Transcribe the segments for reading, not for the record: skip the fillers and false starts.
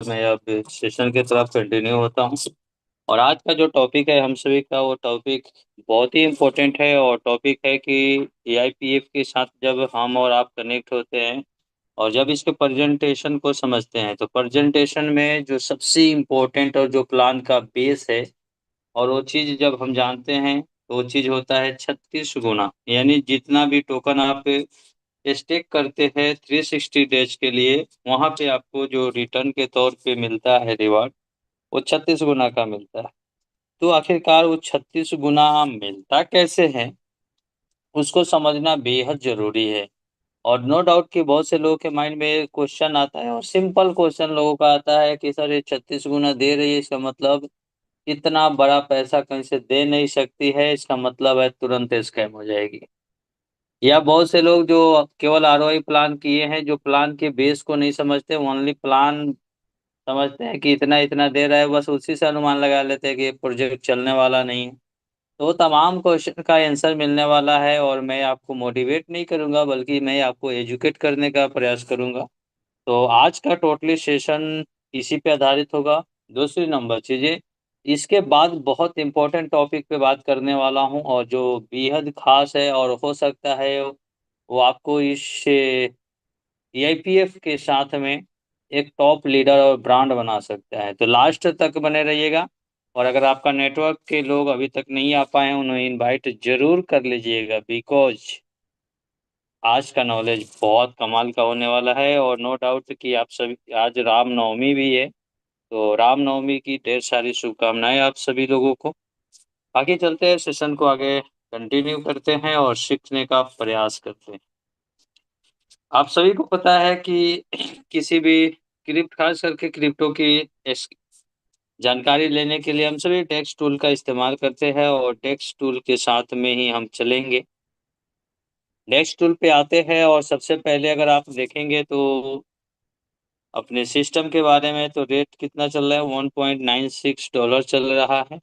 मैं अब सेशन की तरफ कंटिन्यू होता हूँ। और आज का जो टॉपिक है हम सभी का, वो टॉपिक बहुत ही इम्पोर्टेंट है। और टॉपिक है कि एआईपीएफ के साथ जब हम और आप कनेक्ट होते हैं और जब इसके प्रेजेंटेशन को समझते हैं, तो प्रेजेंटेशन में जो सबसे इम्पोर्टेंट और जो प्लान का बेस है, और वो चीज़ जब हम जानते हैं तो वो चीज़ होता है 36 गुना। यानी जितना भी टोकन आप स्टेक करते हैं 360 डेज के लिए, वहाँ पे आपको जो रिटर्न के तौर पे मिलता है रिवार्ड, वो 36 गुना का मिलता है। तो आखिरकार वो 36 गुना मिलता कैसे है, उसको समझना बेहद जरूरी है। और नो डाउट कि बहुत से लोगों के माइंड में क्वेश्चन आता है, और सिंपल क्वेश्चन लोगों का आता है कि सर ये 36 गुना दे रही है, इसका मतलब इतना बड़ा पैसा कहीं से दे नहीं सकती है, इसका मतलब है तुरंत स्कैम हो जाएगी। या बहुत से लोग जो केवल आरओआई प्लान किए हैं, जो प्लान के बेस को नहीं समझते, ओनली प्लान समझते हैं कि इतना इतना दे रहा है, बस उसी से अनुमान लगा लेते हैं कि ये प्रोजेक्ट चलने वाला नहीं है। तो तमाम क्वेश्चन का आंसर मिलने वाला है, और मैं आपको मोटिवेट नहीं करूंगा बल्कि मैं आपको एजुकेट करने का प्रयास करूंगा। तो आज का टोटली सेशन इसी पे आधारित होगा। दूसरी नंबर चीजें, इसके बाद बहुत इंपॉर्टेंट टॉपिक पे बात करने वाला हूं, और जो बेहद खास है, और हो सकता है वो आपको इस ईआईपीएफ के साथ में एक टॉप लीडर और ब्रांड बना सकता है। तो लास्ट तक बने रहिएगा। और अगर आपका नेटवर्क के लोग अभी तक नहीं आ पाए हैं, उन्हें इनवाइट जरूर कर लीजिएगा, बिकॉज आज का नॉलेज बहुत कमाल का होने वाला है। और नो डाउट कि आप सभी, आज रामनवमी भी है, तो रामनवमी की ढेर सारी शुभकामनाएं आप सभी लोगों को। आगे चलते हैं, सेशन को आगे कंटिन्यू करते हैं और सीखने का प्रयास करते हैं। आप सभी को पता है कि किसी भी खास करके क्रिप्टो की इस जानकारी लेने के लिए हम सभी टेक्स्ट टूल का इस्तेमाल करते हैं, और टेक्स्ट टूल के साथ में ही हम चलेंगे। टेक्स्ट टूल पे आते हैं, और सबसे पहले अगर आप देखेंगे तो अपने सिस्टम के बारे में, तो रेट कितना चल रहा है, $1.96 चल रहा है।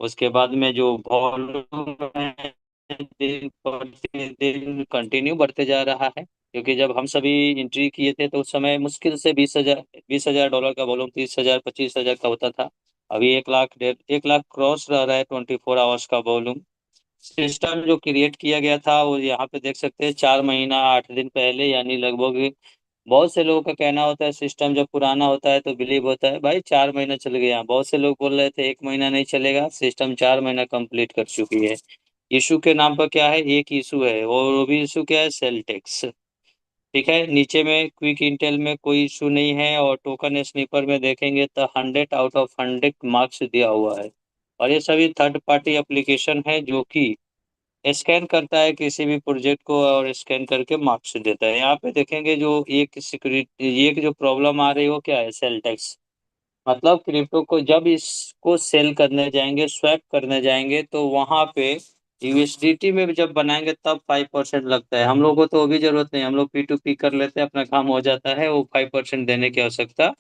उसके बाद में जो वॉल्यूम है, दिन प्रतिदिन कंटिन्यू बढ़ते जा रहा है। क्योंकि जब हम सभी एंट्री किए थे तो उस समय मुश्किल से $20,000 का वॉल्यूम, 30,000 25,000 का होता था। अभी 1 लाख, 1 लाख क्रॉस रह रहा है 24 आवर्स का वॉल्यूम। सिस्टम जो क्रिएट किया गया था वो यहाँ पे देख सकते हैं, 4 महीना 8 दिन पहले, यानी लगभग। बहुत से लोगों का कहना होता है सिस्टम जब पुराना होता है तो बिलीव होता है, भाई 4 महीना चल गया। बहुत से लोग बोल रहे थे 1 महीना नहीं चलेगा, सिस्टम 4 महीना कंप्लीट कर चुकी है। इशू के नाम पर क्या है, एक इशू है, और वो भी इशू क्या है, सेल टैक्स। ठीक है, नीचे में क्विक इंटेल में कोई इशू नहीं है, और टोकन स्नीपर में देखेंगे तो 100 आउट ऑफ 100 मार्क्स दिया हुआ है। और ये सभी थर्ड पार्टी एप्लीकेशन है जो कि स्कैन करता है किसी भी प्रोजेक्ट को, और स्कैन करके मार्क्स देता है। यहाँ पे देखेंगे जो एक सिक्योरिटी, एक जो प्रॉब्लम आ रही है वो क्या है, सेल टैक्स। मतलब क्रिप्टो को जब इसको सेल करने जाएंगे, स्वैप करने जाएंगे, तो वहां पे यूएसडीटी में भी जब बनाएंगे तब 5% लगता है। हम लोग को तो वो भी जरूरत नहीं, हम लोग पी टू पी कर लेते हैं, अपना काम हो जाता है, वो 5% देने की आवश्यकता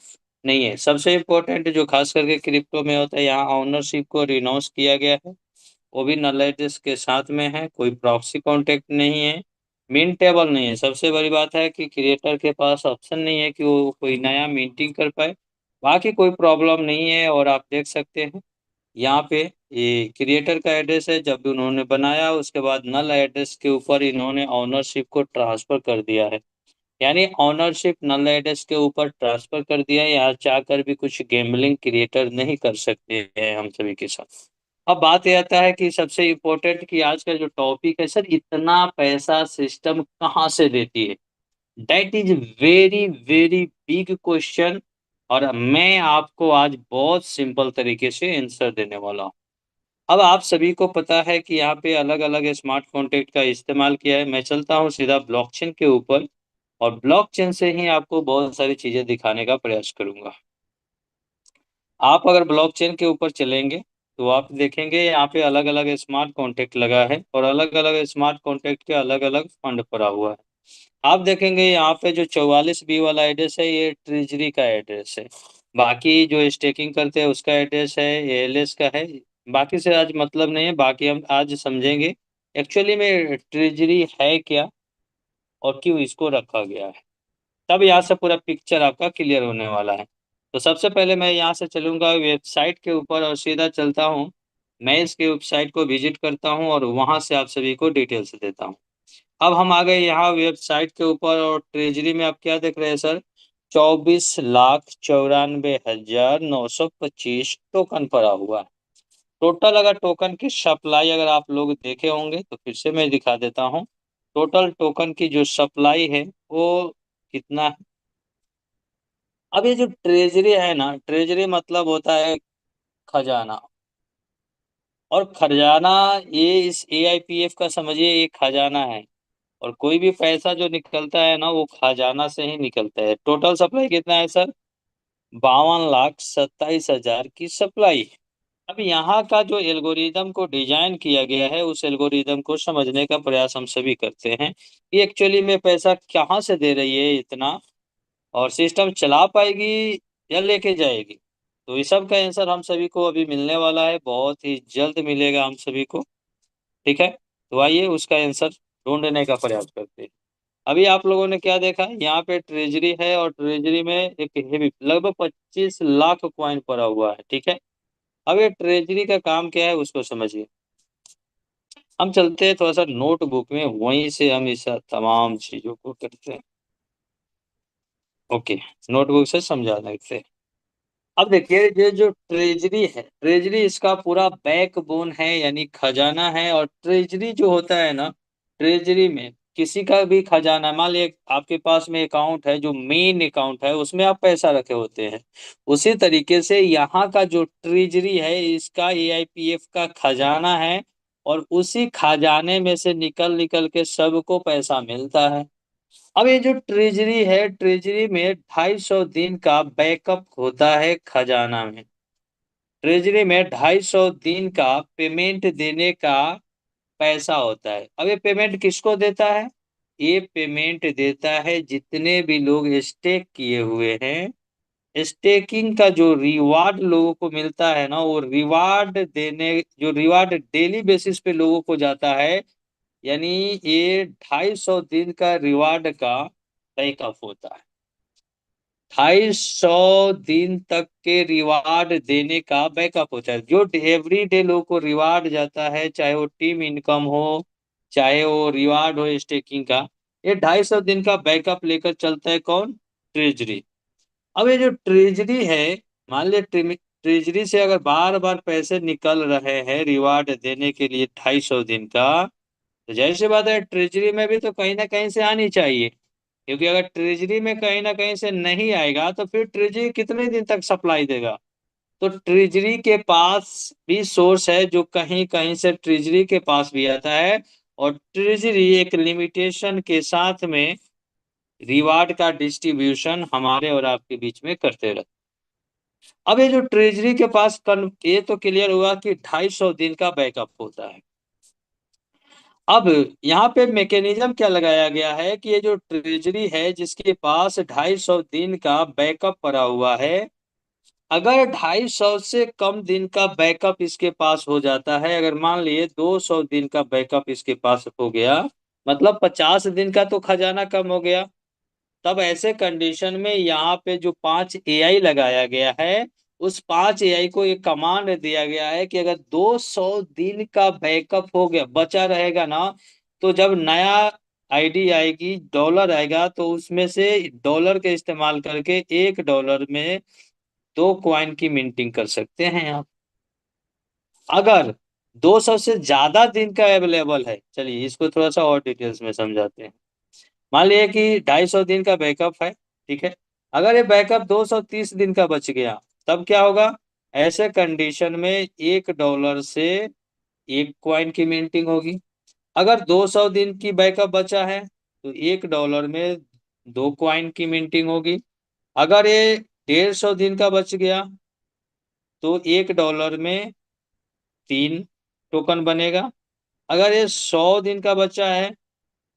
नहीं है। सबसे इम्पोर्टेंट जो खास करके क्रिप्टो में होता है, यहाँ ऑनरशिप को रिनाउंस किया गया है, वो भी नल एड्रेस के साथ में है, कोई प्रॉक्सी कॉन्टेक्ट नहीं है, मिंटेबल नहीं है। सबसे बड़ी बात है कि क्रिएटर के पास ऑप्शन नहीं है कि वो कोई नया मिंटिंग कर पाए। बाकी कोई प्रॉब्लम नहीं है। और आप देख सकते हैं यहाँ पे, ये क्रिएटर का एड्रेस है, जब उन्होंने बनाया उसके बाद नल एड्रेस के ऊपर इन्होंने ऑनरशिप को ट्रांसफर कर दिया है। यानी ऑनरशिप नल एड्रेस के ऊपर ट्रांसफर कर दिया है। यहाँ चाहकर भी कुछ गेमलिंग क्रिएटर नहीं कर सकते हैं हम सभी के साथ। अब बात यह आता है कि सबसे इम्पोर्टेंट कि आज का जो टॉपिक है, सर इतना पैसा सिस्टम कहाँ से देती है, that is very very big question. और मैं आपको आज बहुत सिंपल तरीके से आंसर देने वाला हूँ। अब आप सभी को पता है कि यहाँ पे अलग अलग स्मार्ट कॉन्ट्रैक्ट का इस्तेमाल किया है। मैं चलता हूँ सीधा ब्लॉकचेन के ऊपर, और ब्लॉकचेन से ही आपको बहुत सारी चीजें दिखाने का प्रयास करूंगा। आप अगर ब्लॉकचेन के ऊपर चलेंगे तो आप देखेंगे यहाँ पे अलग अलग स्मार्ट कॉन्ट्रैक्ट लगा है, और अलग अलग स्मार्ट कॉन्ट्रैक्ट के अलग अलग फंड पड़ा हुआ है। आप देखेंगे यहाँ पे जो 44B वाला एड्रेस है, ये ट्रेजरी का एड्रेस है। बाकी जो स्टेकिंग करते हैं उसका एड्रेस है, एएलएस का है। बाकी से आज मतलब नहीं है, बाकी हम आज समझेंगे एक्चुअली में ट्रेजरी है क्या, और क्यों इसको रखा गया है। तब यहाँ से पूरा पिक्चर आपका क्लियर होने वाला है। तो सबसे पहले मैं यहाँ से चलूंगा वेबसाइट के ऊपर और सीधा चलता हूँ। मैं इसके वेबसाइट को विजिट करता हूँ और वहां से आप सभी को डिटेल्स देता हूँ। अब हम आ गए यहाँ वेबसाइट के ऊपर और ट्रेजरी में आप क्या देख रहे हैं सर? 24,94,925 टोकन पड़ा हुआ है। टोटल अगर टोकन की सप्लाई अगर आप लोग देखे होंगे तो फिर से मैं दिखा देता हूँ। टोटल टोकन की जो सप्लाई है वो कितना है? अब ये जो ट्रेजरी है ना, ट्रेजरी मतलब होता है खजाना। और खजाना, ये इस एआईपीएफ का समझिए एक खजाना है। और कोई भी पैसा जो निकलता है ना वो खजाना से ही निकलता है। टोटल सप्लाई कितना है सर? 52,27,000 की सप्लाई। अब यहाँ का जो एल्गोरिदम को डिजाइन किया गया है उस एल्गोरिदम को समझने का प्रयास हम सभी करते हैं कि एक्चुअली में पैसा कहाँ से दे रही है इतना, और सिस्टम चला पाएगी या लेके जाएगी। तो इस सब का आंसर हम सभी को अभी मिलने वाला है, बहुत ही जल्द मिलेगा हम सभी को। ठीक है, तो आइए उसका आंसर ढूंढने का प्रयास करते हैं। अभी आप लोगों ने क्या देखा, यहाँ पे ट्रेजरी है और ट्रेजरी में एक हेवी लगभग 25 लाख कॉइन पड़ा हुआ है। ठीक है, अब ये ट्रेजरी का काम क्या है उसको समझिए। हम चलते हैं थोड़ा सा नोटबुक में, वहीं से हम इस तमाम चीजों को करते हैं। ओके, नोटबुक से समझा सकते हैं। अब देखिए ये जो ट्रेजरी है, ट्रेजरी इसका पूरा बैकबोन है यानी खजाना है। और ट्रेजरी जो होता है ना, ट्रेजरी में किसी का भी खजाना, मान लीजिए आपके पास में अकाउंट है जो मेन अकाउंट है उसमें आप पैसा रखे होते हैं, उसी तरीके से यहाँ का जो ट्रेजरी है इसका एआईपीएफ का खजाना है। और उसी खजाने में से निकल निकल के सबको पैसा मिलता है। अब ये जो ट्रेजरी है, ट्रेजरी में 250 दिन का बैकअप होता है खजाना में। ट्रेजरी में 250 दिन का पेमेंट देने का पैसा होता है। अब ये पेमेंट किसको देता है? ये पेमेंट देता है जितने भी लोग स्टेक किए हुए हैं। स्टेकिंग का जो रिवार्ड लोगों को मिलता है ना, वो रिवार्ड देने, जो रिवार्ड डेली बेसिस पे लोगों को जाता है, यानी ये 250 दिन का रिवार्ड का बैकअप होता है। 250 दिन तक के रिवार्ड देने का बैकअप होता है, जो एवरी डे लोगों को रिवार्ड जाता है, चाहे वो टीम इनकम हो, चाहे वो रिवार्ड हो स्टेकिंग का। ये 250 दिन का बैकअप लेकर चलता है कौन? ट्रेजरी। अब ये जो ट्रेजरी है, मान लिया ट्रेजरी से अगर बार बार पैसे निकल रहे हैं रिवार्ड देने के लिए 250 दिन का, तो जाहिर सी बात है ट्रेजरी में भी तो कहीं ना कहीं से आनी चाहिए। क्योंकि अगर ट्रेजरी में कहीं ना कहीं से नहीं आएगा तो फिर ट्रेजरी कितने दिन तक सप्लाई देगा? तो ट्रेजरी के पास भी सोर्स है जो कहीं कहीं से ट्रेजरी के पास भी आता है। और ट्रेजरी एक लिमिटेशन के साथ में रिवार्ड का डिस्ट्रीब्यूशन हमारे और आपके बीच में करते रहते। अब ये जो ट्रेजरी के पास ये तो क्लियर हुआ कि 250 दिन का बैकअप होता है। अब यहाँ पे मैकेनिज्म क्या लगाया गया है कि ये जो ट्रेजरी है जिसके पास 250 दिन का बैकअप पड़ा हुआ है, अगर 250 से कम दिन का बैकअप इसके पास हो जाता है, अगर मान लिए 200 दिन का बैकअप इसके पास हो गया, मतलब 50 दिन का तो खजाना कम हो गया। तब ऐसे कंडीशन में यहाँ पे जो 5 एआई लगाया गया है, उस 5 एआई को एक कमांड दिया गया है कि अगर 200 दिन का बैकअप हो गया बचा रहेगा ना, तो जब नया आईडी आएगी, डॉलर आएगा, तो उसमें से डॉलर के इस्तेमाल करके $1 में 2 कॉइन की मिंटिंग कर सकते हैं आप। अगर 200 से ज्यादा दिन का अवेलेबल है, चलिए इसको थोड़ा सा और डिटेल्स में समझाते हैं। मान लिया कि 250 दिन का बैकअप है। ठीक है, अगर ये बैकअप 230 दिन का बच गया, तब क्या होगा? ऐसे कंडीशन में $1 से 1 कॉइन की मिंटिंग होगी। अगर 200 दिन की बैकअप बचा है तो $1 में 2 कॉइन की मिंटिंग होगी। अगर ये 150 दिन का बच गया तो $1 में 3 टोकन बनेगा। अगर ये 100 दिन का बचा है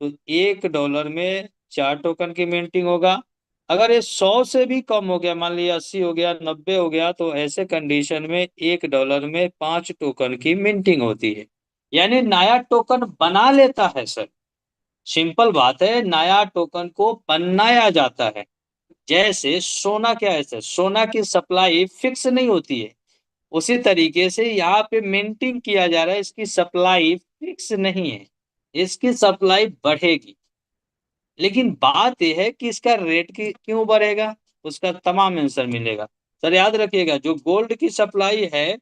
तो $1 में 4 टोकन की मिंटिंग होगा। अगर ये 100 से भी कम हो गया, मान लिया 80 हो गया, 90 हो गया, तो ऐसे कंडीशन में $1 में 5 टोकन की मिंटिंग होती है। यानी नया टोकन बना लेता है सर। सिंपल बात है, नया टोकन को बनाया जाता है। जैसे सोना क्या है सर, सोना की सप्लाई फिक्स नहीं होती है, उसी तरीके से यहाँ पे मेंटेन किया जा रहा है, इसकी सप्लाई फिक्स नहीं है, इसकी सप्लाई बढ़ेगी। लेकिन बात यह है कि इसका रेट की क्यों बढ़ेगा, उसका तमाम आंसर मिलेगा। सर याद रखिएगा, जो गोल्ड की सप्लाई है,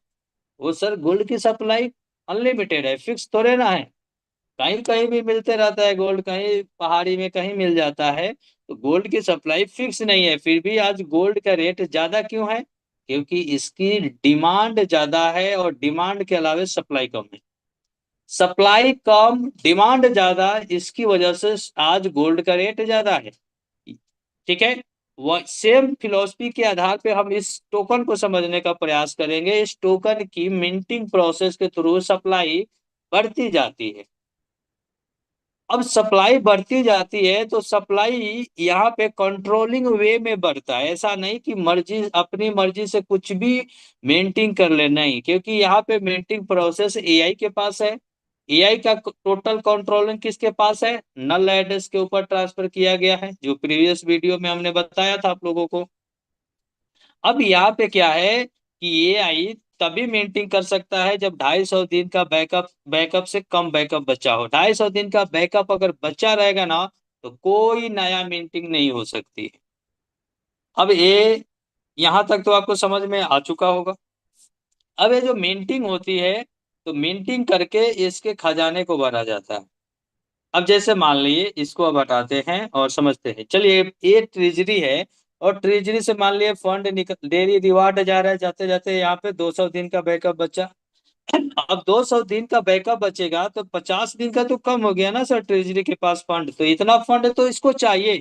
वो सर गोल्ड की सप्लाई अनलिमिटेड है, फिक्स थोड़े ना है। कहीं कहीं भी मिलते रहता है गोल्ड, कहीं पहाड़ी में कहीं मिल जाता है। तो गोल्ड की सप्लाई फिक्स नहीं है, फिर भी आज गोल्ड का रेट ज्यादा क्यों है? क्योंकि इसकी डिमांड ज्यादा है, और डिमांड के अलावे सप्लाई कम है। सप्लाई कम, डिमांड ज्यादा, इसकी वजह से आज गोल्ड का रेट ज्यादा है। ठीक है। वह सेम फिलॉसफी के आधार पे हम इस टोकन को समझने का प्रयास करेंगे। इस टोकन की मिंटिंग प्रोसेस के थ्रू सप्लाई बढ़ती जाती है। अब सप्लाई बढ़ती जाती है तो सप्लाई यहाँ पे कंट्रोलिंग वे में बढ़ता है, ऐसा नहीं कि मर्जी अपनी मर्जी से कुछ भी मेंटेन कर ले, नहीं, क्योंकि यहाँ पे मेंटेन प्रोसेस एआई के पास है। एआई का टोटल कंट्रोलिंग किसके पास है? नल एड्रेस के ऊपर ट्रांसफर किया गया है, जो प्रीवियस वीडियो में हमने बताया था आप लोगों को। अब यहाँ पे क्या है कि एआई तभी मेंटेन कर सकता है जब 250 दिन का बैकअप बैकअप से कम बैकअप बचा हो। 250 दिन का बैकअप अगर बचा रहेगा ना, तो कोई नया मेंटेन नहीं हो सकती। अब ये यहाँ तक तो आपको समझ में आ चुका होगा। अब ये जो मेंटेन होती है, तो मेंटेन करके इसके खजाने को भरा जाता है। अब जैसे मान लीजिए, इसको अब हटाते हैं और समझते हैं, चलिए। ये ट्रेजरी है, और ट्रेजरी से मान लिए फंड निकल, डेली रिवार्ड जा रहा है, जाते जाते यहाँ पे 200 दिन का बैकअप बचा। अब 200 दिन का बैकअप बचेगा तो 50 दिन का तो कम हो गया ना सर, ट्रेजरी के पास फंड, तो इतना फंड तो इसको चाहिए।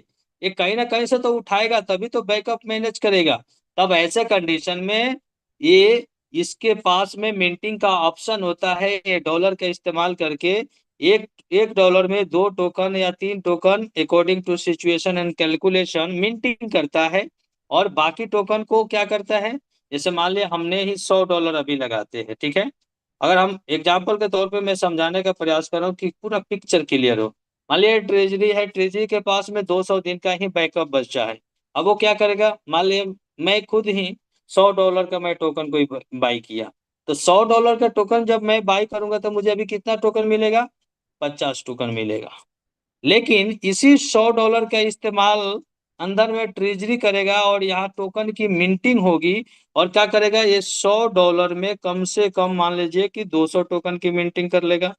ये कहीं ना कहीं से तो उठाएगा, तभी तो बैकअप मैनेज करेगा। तब ऐसे कंडीशन में ये इसके पास में मिंटिंग का ऑप्शन होता है, ये डॉलर का इस्तेमाल करके एक एक डॉलर में 2 टोकन या 3 token according to situation and calculation minting करता है। और बाकी टोकन को क्या करता है? जैसे मान लिया हमने ही $100 अभी लगाते हैं, ठीक है। अगर हम एग्जाम्पल के तौर पे मैं समझाने का प्रयास कर रहा हूँ कि पूरा पिक्चर क्लियर हो। मान लिया ट्रेजरी है, ट्रेजरी के पास में 200 दिन का ही बैकअप बचा है। अब वो क्या करेगा? मान लिया मैं खुद ही $100 का मैं टोकन कोई बाई किया, तो $100 का टोकन जब मैं बाई करूंगा तो मुझे अभी कितना टोकन मिलेगा? 50 टोकन मिलेगा। लेकिन इसी $100 का इस्तेमाल अंदर में ट्रेजरी करेगा, और यहाँ टोकन की मिंटिंग होगी। और क्या करेगा? ये $100 में कम से कम मान लीजिए कि 200 टोकन की मिंटिंग कर लेगा।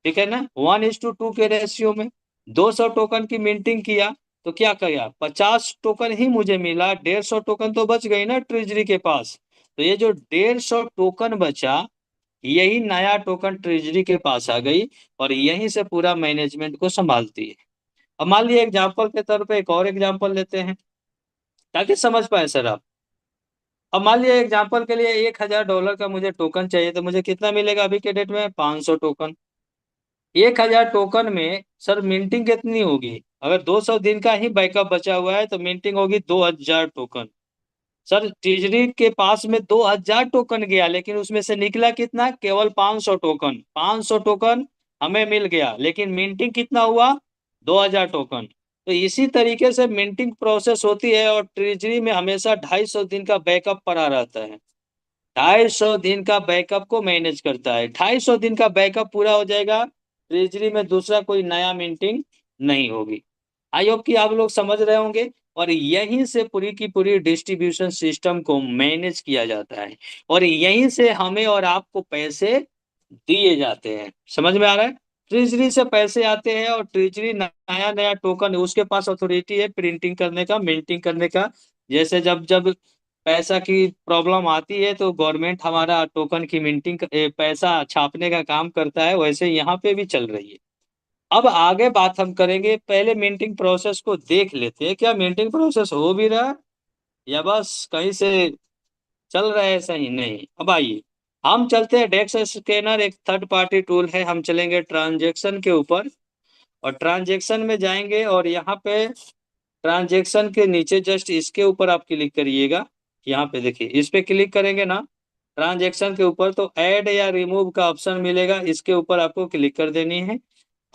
ठीक है ना, 1:2 के रेशियो में 200 टोकन की मिंटिंग किया, तो क्या किया? 50 टोकन ही मुझे मिला, 150 टोकन तो बच गई ना ट्रेजरी के पास। तो ये जो 150 टोकन बचा, यही नया टोकन ट्रेजरी के पास आ गई, और यहीं से पूरा मैनेजमेंट को संभालती है। अब मान लिया एग्जाम्पल के तौर पे एक और एग्जाम्पल लेते हैं, ताकि समझ पाए सर आप। अब मान लिया एग्जाम्पल के लिए $1000 का मुझे टोकन चाहिए, तो मुझे कितना मिलेगा अभी के डेट में? 500 टोकन। 1000 टोकन में सर मिंटिंग कितनी होगी? अगर 200 दिन का ही बैकअप बचा हुआ है तो मिंटिंग होगी 2000 टोकन। सर तिजरी के पास में 2000 टोकन गया, लेकिन उसमें से निकला कितना? केवल 500 टोकन। 500 टोकन हमें मिल गया, लेकिन मिंटिंग कितना हुआ? 2000 टोकन। तो इसी तरीके से मिंटिंग प्रोसेस होती है, और ट्रेजरी में हमेशा 250 दिन का बैकअप पड़ा रहता है। 250 दिन का बैकअप को मैनेज करता है। 250 दिन का बैकअप पूरा हो जाएगा, ट्रेजरी में दूसरा कोई नया मिंटिंग नहीं होगी। आई होप कि आप लोग समझ रहे होंगे। और यहीं से पूरी की पूरी डिस्ट्रीब्यूशन सिस्टम को मैनेज किया जाता है, और यहीं से हमें और आपको पैसे दिए जाते हैं। समझ में आ रहा है? ट्रेजरी से पैसे आते हैं, और ट्रेजरी नया नया टोकन, उसके पास अथॉरिटी है प्रिंटिंग करने का, मिंटिंग करने का। जैसे जब जब पैसा की प्रॉब्लम आती है तो गवर्नमेंट हमारा टोकन की मिंटिंग, पैसा छापने का काम करता है, वैसे यहाँ पे भी चल रही है। अब आगे बात हम करेंगे, पहले मिंटिंग प्रोसेस को देख लेते हैं, क्या मिंटिंग प्रोसेस हो भी रहा है या बस कहीं से चल रहा है? सही नहीं। अब आइए हम चलते हैं डेक्स स्कैनर, एक थर्ड पार्टी टूल है। हम चलेंगे ट्रांजेक्शन के ऊपर, और ट्रांजेक्शन में जाएंगे, और यहाँ पे ट्रांजेक्शन के नीचे जस्ट इसके ऊपर आप क्लिक करिएगा। यहाँ पे देखिए, इस पे क्लिक करेंगे ना ट्रांजेक्शन के ऊपर, तो ऐड या रिमूव का ऑप्शन मिलेगा, इसके ऊपर आपको क्लिक कर देनी है।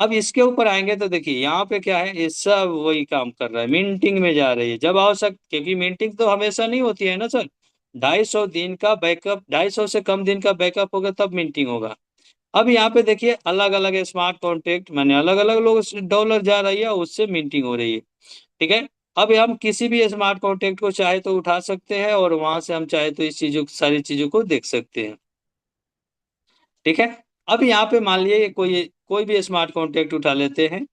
अब इसके ऊपर आएंगे तो देखिए यहाँ पे क्या है, ये सब वही काम कर रहा है, मिंटिंग में जा रही है। जब आवश्यक, क्योंकि मिंटिंग तो हमेशा नहीं होती है ना सर। 250 दिन का बैकअप, 250 से कम दिन का बैकअप होगा तब मिंटिंग होगा। अब यहाँ पे देखिए अलग अलग स्मार्ट कॉन्ट्रैक्ट, मैंने अलग अलग लोग डॉलर जा रही है, उससे मिंटिंग हो रही है। ठीक है। अब हम किसी भी स्मार्ट कॉन्ट्रैक्ट को चाहे तो उठा सकते हैं, और वहां से हम चाहे तो इस चीजों, सारी चीजों को देख सकते हैं। ठीक है। अब यहाँ पे मान लिए कोई कोई भी स्मार्ट कॉन्ट्रैक्ट उठा लेते हैं,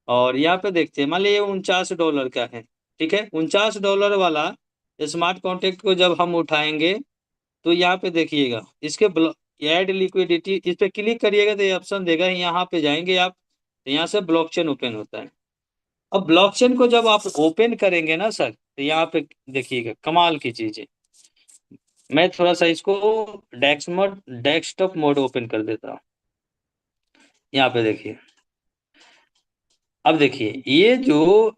और यहाँ पे देखते हैं मान लीजिए $49 का है। ठीक है, $49 वाला स्मार्ट कॉन्ट्रैक्ट को जब हम उठाएंगे, तो यहाँ पे देखिएगा इसके ऐड लिक्विडिटी, इस पे क्लिक करिएगा तो ये ऑप्शन देगा, यहाँ पे जाएंगे आप, तो यहाँ से ब्लॉकचेन ओपन होता है। अब ब्लॉकचेन को जब आप ओपन करेंगे ना सर, तो यहाँ पे देखिएगा कमाल की चीज है। मैं थोड़ा सा इसको डेस्कटॉप मोड ओपन कर देता हूँ। यहाँ पे देखिए, अब देखिए ये जो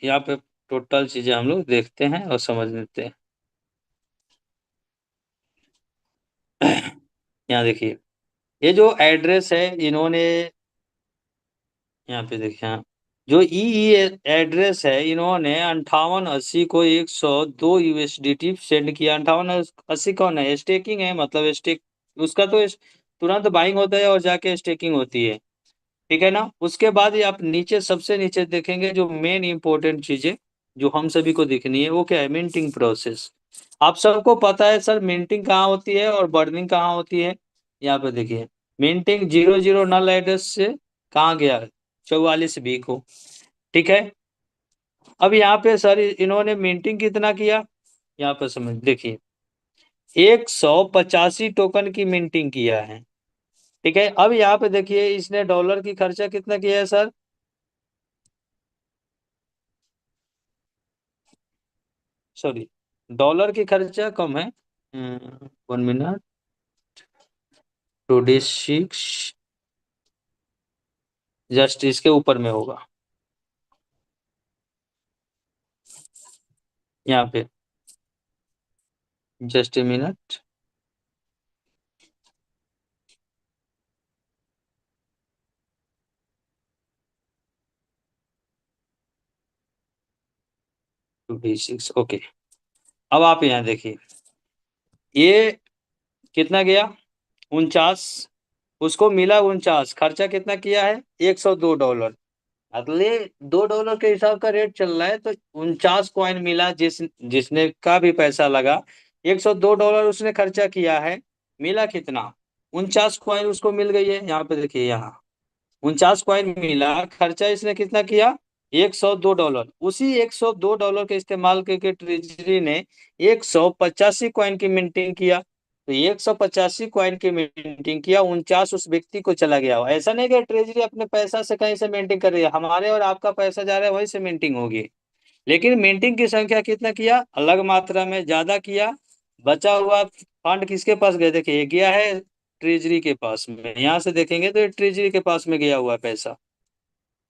यहाँ पे टोटल चीजें हम लोग देखते हैं और समझ लेते हैं। यहाँ देखिए, ये जो एड्रेस है इन्होंने, यहाँ पे देखिए, हाँ, जो ई एड्रेस है इन्होंने 5880 को 102 USDT सेंड किया। 5880 कौन है, स्टेकिंग है, मतलब स्टेक उसका तो तुरंत बाइंग होता है और जाके स्टेकिंग होती है। ठीक है ना। उसके बाद ये आप नीचे, सबसे नीचे देखेंगे जो मेन इंपॉर्टेंट चीजें जो हम सभी को दिखनी है, वो क्या है, मिंटिंग प्रोसेस। आप सबको पता है सर मिंटिंग कहाँ होती है और बर्निंग कहाँ होती है। यहाँ पे देखिए, मिंटिंग 00 नल एड्रेस से कहाँ गया, 44B को। ठीक है। अब यहाँ पे सर इन्होंने मिंटिंग कितना किया, यहाँ पे समझ देखिए, 185 टोकन की मिंटिंग किया है। ठीक है। अब यहाँ पे देखिए इसने डॉलर की खर्चा कितना किया है सर, सॉरी, डॉलर की खर्चा कम है। 1 मिनट, 2D6, जस्ट इसके ऊपर में होगा यहाँ पे, just a minute. 2D6, okay. अब आप यहाँ देखिए, ये कितना गया, 49, उसको मिला 49, खर्चा कितना किया है, $102। अगले $2 के हिसाब का रेट चल रहा है, तो 49 कॉइन मिला, जिसने का भी पैसा लगा, $102 उसने खर्चा किया है, मिला कितना, 49 कॉइन उसको मिल गई है। यहाँ पे देखिए, यहाँ 49 कॉइन मिला, खर्चा इसने कितना किया, $102। उसी $102 के इस्तेमाल करके ट्रेजरी ने 185 कॉइन की मिंटिंग किया। तो 185 कॉइन की मिंटिंग किया, 49 उस व्यक्ति को चला गया। ऐसा नहीं कि ट्रेजरी अपने पैसा से कहीं से मिंटिंग कर रही है, हमारे और आपका पैसा जा रहा है वहीं से मिंटिंग होगी। लेकिन मिंटिंग की संख्या कितना किया, अलग मात्रा में ज्यादा किया। बचा हुआ फंड किसके पास गए, देखिए ये गया है ट्रेजरी के पास में, यहाँ से देखेंगे तो ये ट्रेजरी के पास में गया हुआ है पैसा।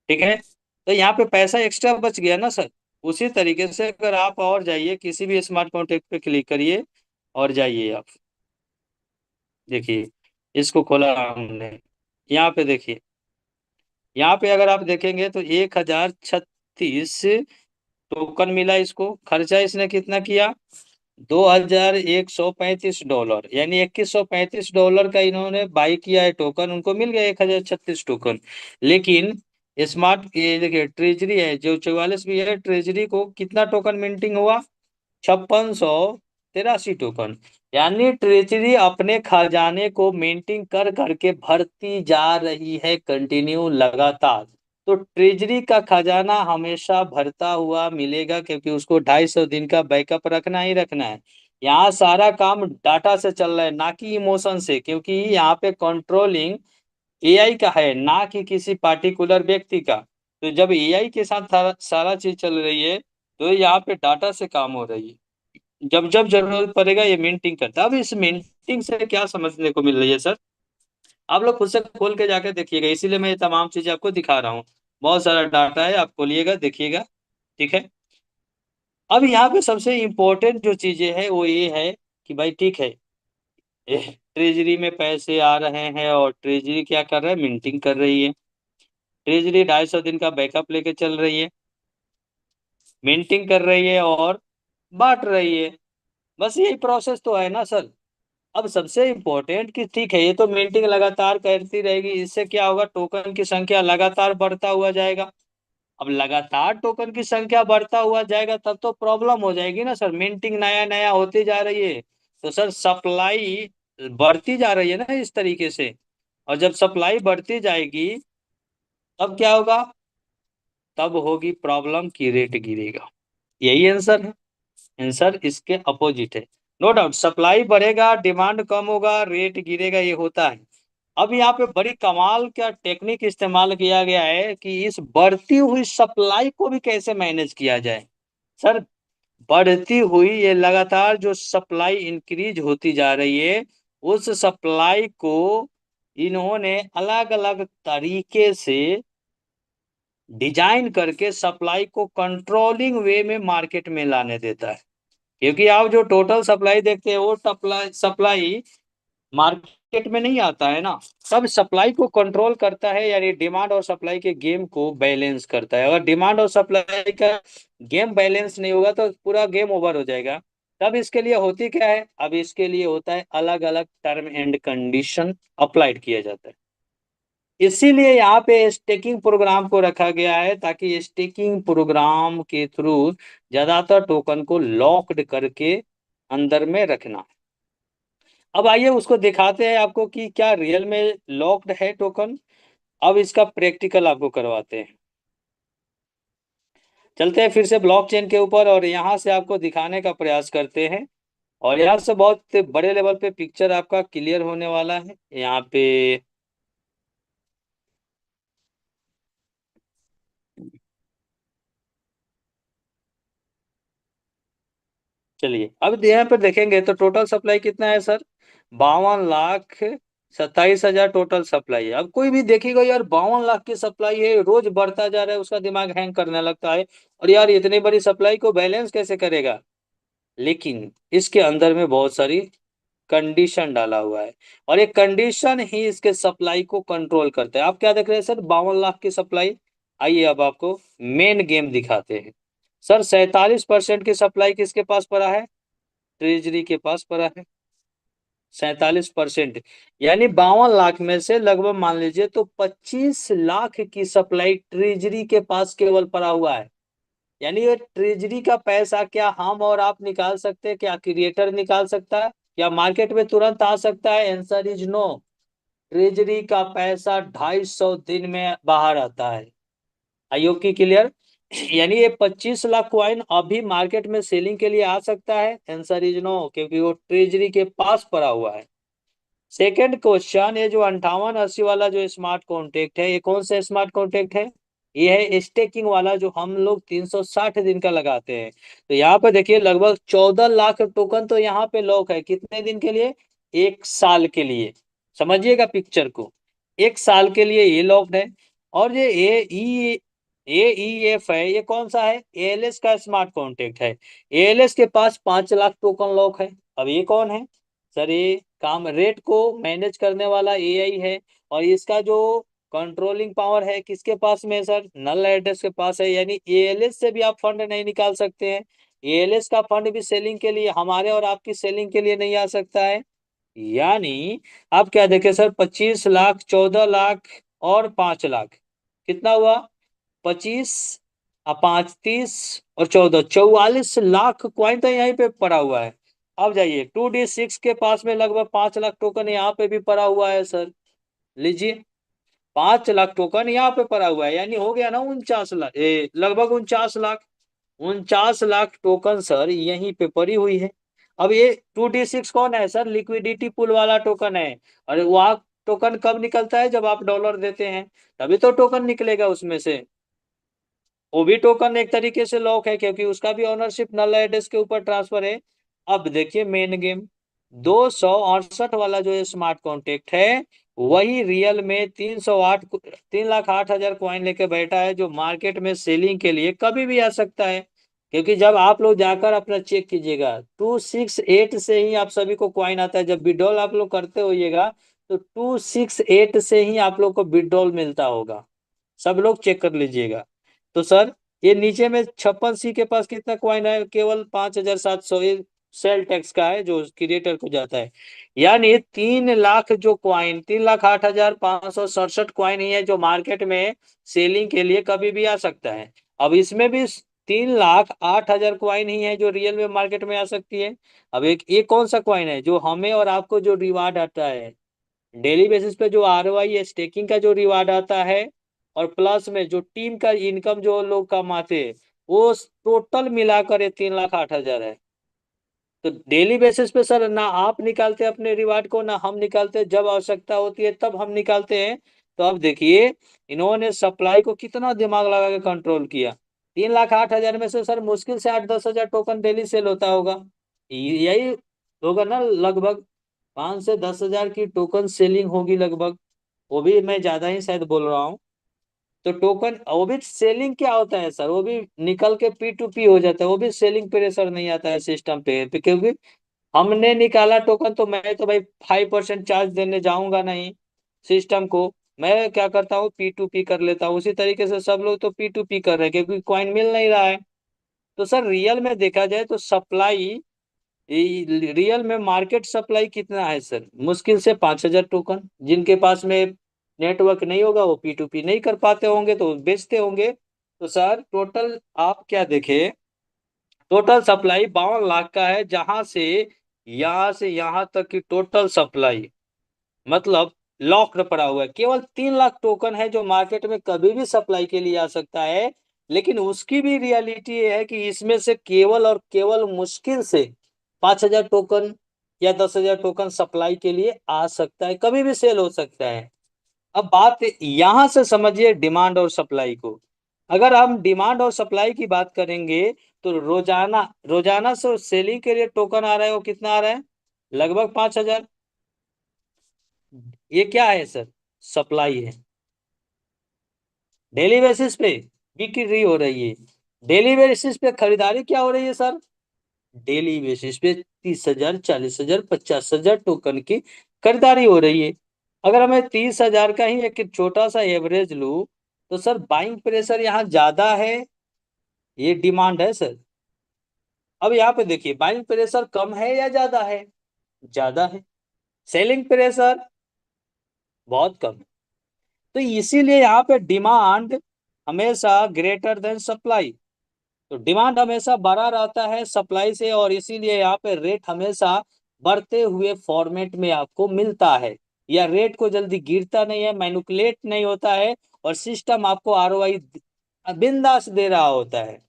ठीक है। तो यहाँ पे पैसा एक्स्ट्रा बच गया ना सर। उसी तरीके से अगर आप और जाइए किसी भी स्मार्ट कॉन्टैक्ट पे क्लिक करिए, और जाइए आप, देखिए इसको खोला हमने, यहाँ पे देखिए, यहाँ पे अगर आप देखेंगे तो 1036 टोकन मिला इसको, खर्चा इसने कितना किया, $2135, यानी $2135 का इन्होंने बाई किया है टोकन, उनको मिल गया 1036 टोकन। लेकिन स्मार्ट, ये देखिए ट्रेजरी है जो 44 भी है, ट्रेजरी को कितना टोकन मिंटिंग हुआ, 5683 टोकन। यानी ट्रेजरी अपने खजाने को मेंटेन कर करके भरती जा रही है, कंटिन्यू, लगातार। तो ट्रेजरी का खजाना हमेशा भरता हुआ मिलेगा, क्योंकि उसको 250 दिन का बैकअप रखना ही रखना है। यहाँ सारा काम डाटा से चल रहा है, ना कि इमोशन से, क्योंकि यहाँ पे कंट्रोलिंग एआई का है, ना कि किसी पार्टिकुलर व्यक्ति का। तो जब एआई के साथ सारा सारा चीज चल रही है, तो यहाँ पे डाटा से काम हो रही है। जब जब जरूरत पड़ेगा ये मिंटिंग करता है। अब इस मिंटिंग से क्या समझने को मिल रही है सर, आप लोग खुद से खोल के जाकर देखिएगा, इसीलिए मैं ये तमाम चीजें आपको दिखा रहा हूँ। बहुत सारा डाटा है, आप खोलिएगा देखिएगा। ठीक है। अब यहाँ पे सबसे इम्पोर्टेंट जो चीजें है वो ये है कि भाई ठीक है, ट्रेजरी में पैसे आ रहे हैं और ट्रेजरी क्या कर रहा है, मिंटिंग कर रही है। ट्रेजरी 250 दिन का बैकअप लेके चल रही है, मिंटिंग कर रही है और बांट रही है। बस यही प्रोसेस तो है ना सर। अब सबसे इम्पोर्टेंट कि ठीक है, ये तो मिंटिंग लगातार करती रहेगी, इससे क्या होगा, टोकन की संख्या लगातार बढ़ता हुआ जाएगा। अब लगातार टोकन की संख्या बढ़ता हुआ जाएगा तब तो प्रॉब्लम हो जाएगी ना सर, मिंटिंग नया नया होती जा रही है तो सर सप्लाई बढ़ती जा रही है ना इस तरीके से। और जब सप्लाई बढ़ती जाएगी तब क्या होगा, तब होगी प्रॉब्लम की रेट गिरेगा। यही आंसर है। आंसर इसके अपोजिट है। नो डाउट सप्लाई बढ़ेगा, डिमांड कम होगा, रेट गिरेगा, ये होता है। अब यहाँ पे बड़ी कमाल का टेक्निक इस्तेमाल किया गया है कि इस बढ़ती हुई सप्लाई को भी कैसे मैनेज किया जाए। सर बढ़ती हुई ये लगातार जो सप्लाई इंक्रीज होती जा रही है, उस सप्लाई को इन्होंने अलग अलग तरीके से डिजाइन करके सप्लाई को कंट्रोलिंग वे में मार्केट में लाने देता है। क्योंकि आप जो टोटल सप्लाई देखते हैं वो सप्लाई सप्लाई मार्केट में नहीं आता है ना। सब सप्लाई को कंट्रोल करता है, यानी डिमांड और सप्लाई के गेम को बैलेंस करता है। अगर डिमांड और सप्लाई का गेम बैलेंस नहीं होगा तो पूरा गेम ओवर हो जाएगा। तब इसके लिए होती क्या है, अब इसके लिए होता है अलग अलग टर्म एंड कंडीशन अप्लाइड किया जाता है। इसीलिए यहाँ पे स्टेकिंग प्रोग्राम को रखा गया है, ताकि स्टेकिंग प्रोग्राम के थ्रू ज्यादातर टोकन को लॉक्ड करके अंदर में रखना। अब आइए उसको दिखाते हैं आपको कि क्या रियल में लॉक्ड है टोकन। अब इसका प्रैक्टिकल आपको करवाते हैं। चलते हैं फिर से ब्लॉकचेन के ऊपर और यहाँ से आपको दिखाने का प्रयास करते हैं। और यहाँ से बहुत बड़े लेवल पे पिक्चर आपका क्लियर होने वाला है यहाँ पे। चलिए अब यहाँ पर देखेंगे तो टोटल सप्लाई कितना है सर, 52,27,000 टोटल सप्लाई है। अब कोई भी देखेगा यार 52 लाख की सप्लाई है, रोज बढ़ता जा रहा है, उसका दिमाग हैंग करने लगता है और यार इतनी बड़ी सप्लाई को बैलेंस कैसे करेगा। लेकिन इसके अंदर में बहुत सारी कंडीशन डाला हुआ है और एक कंडीशन ही इसके सप्लाई को कंट्रोल करता है। आप क्या देख रहे हैं सर, 52 लाख की सप्लाई। आइए अब आपको मेन गेम दिखाते हैं। सर 47% की सप्लाई किसके पास पड़ा है, ट्रेजरी के पास पड़ा है। 47%, यानी 52 लाख में से लगभग मान लीजिए तो 25 लाख की सप्लाई ट्रेजरी के पास केवल पड़ा हुआ है। यानी ये ट्रेजरी का पैसा क्या हम और आप निकाल सकते हैं, क्या क्रिएटर निकाल सकता है, क्या मार्केट में तुरंत आ सकता है, आंसर इज नो। ट्रेजरी का पैसा 250 दिन में बाहर आता है। आईओ की क्लियर। यानी ये 25 लाख कॉइन अभी मार्केट में सेलिंग के लिए आ सकता है, आंसर इज नो, क्योंकि वो ट्रेजरी के पास पड़ा हुआ है। सेकंड क्वेश्चन, ये जो 5880 वाला जो स्मार्ट कॉन्ट्रैक्ट है, ये कौन सा स्मार्ट कॉन्ट्रैक्ट है, ये है स्टेकिंग वाला जो हम लोग 360 दिन का लगाते हैं। तो यहाँ पे देखिए लगभग 14 लाख टोकन तो यहाँ पे लॉक है, कितने दिन के लिए, 1 साल के लिए। समझिएगा पिक्चर को, 1 साल के लिए ये लॉक्ड है। और ये एईएफ है, ये कौन सा है, एएलएस का स्मार्ट कॉन्ट्रैक्ट है। एएलएस के पास 5 लाख टोकन लॉक है। अब ये कौन है सर, ये काम रेट को मैनेज करने वाला एआई है। और इसका जो कंट्रोलिंग पावर है किसके पास में है सर, नल एड्रेस के पास है। यानी एएलएस से भी आप फंड नहीं निकाल सकते हैं। एएलएस का फंड भी सेलिंग के लिए, हमारे और आपकी सेलिंग के लिए नहीं आ सकता है। यानी आप क्या देखें सर, 25 लाख, 14 लाख और 5 लाख, कितना हुआ, 25, 5, 30 और 14, 44 लाख क्वाइन तो यहीं पे पड़ा हुआ है। अब जाइए 2D6 के पास में लगभग 5 लाख टोकन यहाँ पे भी पड़ा हुआ है सर। लीजिए 5 लाख टोकन यहाँ पे पड़ा हुआ है, यानी हो गया ना 49 लाख, लगभग 49 लाख। 49 लाख टोकन सर यहीं पे पड़ी हुई है। अब ये 2D6 कौन है सर, लिक्विडिटी पुल वाला टोकन है। और वह टोकन कब निकलता है, जब आप डॉलर देते हैं तभी तो टोकन निकलेगा उसमें से। वो भी टोकन एक तरीके से लॉक है, क्योंकि उसका भी ओनरशिप नल एड्रेस के ऊपर ट्रांसफर है। अब देखिए मेन गेम, 268 वाला जो स्मार्ट कॉन्ट्रैक्ट है, वही रियल में 3,08,000 कॉइन लेके बैठा है, जो मार्केट में सेलिंग के लिए कभी भी आ सकता है। क्योंकि जब आप लोग जाकर अपना चेक कीजिएगा 268 से ही आप सभी को कॉइन आता है। जब विड्रॉल आप लोग करते होइएगा तो 268 से ही आप लोग को विड्रॉल मिलता होगा। सब लोग चेक कर लीजिएगा। तो सर ये नीचे में 56C के पास कितना कॉइन है, केवल 5,700, ये सेल टैक्स का है जो क्रिएटर को जाता है। यानी 3 लाख जो कॉइन, 3,08,567 कॉइन ही है जो मार्केट में सेलिंग के लिए कभी भी आ सकता है। अब इसमें भी 3,08,000 कॉइन ही है जो रियल में मार्केट में आ सकती है। अब एक ये कौन सा कॉइन है जो हमें और आपको जो रिवार्ड आता है डेली बेसिस पे, जो ROI स्टेकिंग का जो रिवार्ड आता है, और प्लस में जो टीम का इनकम जो लोग कमाते हैं, वो टोटल मिलाकर ये 3,08,000 है। तो डेली बेसिस पे सर ना आप निकालते अपने रिवार्ड को, ना हम निकालते, जब आवश्यकता होती है तब हम निकालते हैं। तो अब देखिए इन्होंने सप्लाई को कितना दिमाग लगा के कंट्रोल किया। 3,08,000 में से सर मुश्किल से 8-10 हजार टोकन डेली सेल होता होगा, यही होगा ना लगभग। 5 से 10 हजार की टोकन सेलिंग होगी लगभग, वो भी मैं ज्यादा ही शायद बोल रहा हूँ। तो टोकन वो भी सेलिंग क्या होता है सर, वो भी निकल के P2P हो जाता है, वो भी सेलिंग प्रेशर नहीं आता है सिस्टम पे क्योंकि हमने निकाला टोकन, तो मैं तो भाई 5% चार्ज देने जाऊंगा नहीं सिस्टम को। मैं क्या करता हूँ, P2P कर लेता हूँ। उसी तरीके से सब लोग तो P2P कर रहे हैं क्योंकि कॉइन मिल नहीं रहा है। तो सर रियल में देखा जाए तो सप्लाई, रियल में मार्केट सप्लाई कितना है सर, मुश्किल से 5,000 टोकन। जिनके पास में नेटवर्क नहीं होगा वो P2P नहीं कर पाते होंगे तो बेचते होंगे। तो सर टोटल आप क्या देखें, टोटल सप्लाई 52 लाख का है, जहां से यहां तक की टोटल सप्लाई मतलब लॉक्ड पड़ा हुआ है। केवल 3 लाख टोकन है जो मार्केट में कभी भी सप्लाई के लिए आ सकता है। लेकिन उसकी भी रियलिटी ये है कि इसमें से केवल और केवल मुश्किल से 5,000 टोकन या 10,000 टोकन सप्लाई के लिए आ सकता है, कभी भी सेल हो सकता है। अब बात यहां से समझिए डिमांड और सप्लाई को। अगर हम डिमांड और सप्लाई की बात करेंगे तो रोजाना रोजाना से सेलिंग के लिए टोकन आ रहा है, वो कितना आ रहा है, लगभग 5,000। ये क्या है सर, सप्लाई है। डेली बेसिस पे बिक्री हो रही है, डेली बेसिस पे खरीदारी क्या हो रही है सर, डेली बेसिस पे 30,000, 40,000, 50,000 टोकन की खरीदारी हो रही है। अगर मैं 30,000 का ही एक छोटा सा एवरेज लूं तो सर बाइंग प्रेशर यहाँ ज्यादा है, ये डिमांड है सर। अब यहाँ पे देखिए बाइंग प्रेशर कम है या ज्यादा है, ज्यादा है। सेलिंग प्रेशर बहुत कम है। तो इसीलिए यहाँ पे डिमांड हमेशा ग्रेटर देन सप्लाई। तो डिमांड हमेशा बड़ा रहता है सप्लाई से, और इसीलिए यहाँ पे रेट हमेशा बढ़ते हुए फॉर्मेट में आपको मिलता है। या रेट को जल्दी गिरता नहीं है, मैनिपुलेट नहीं होता है, और सिस्टम आपको ROI बिंदास दे रहा होता है।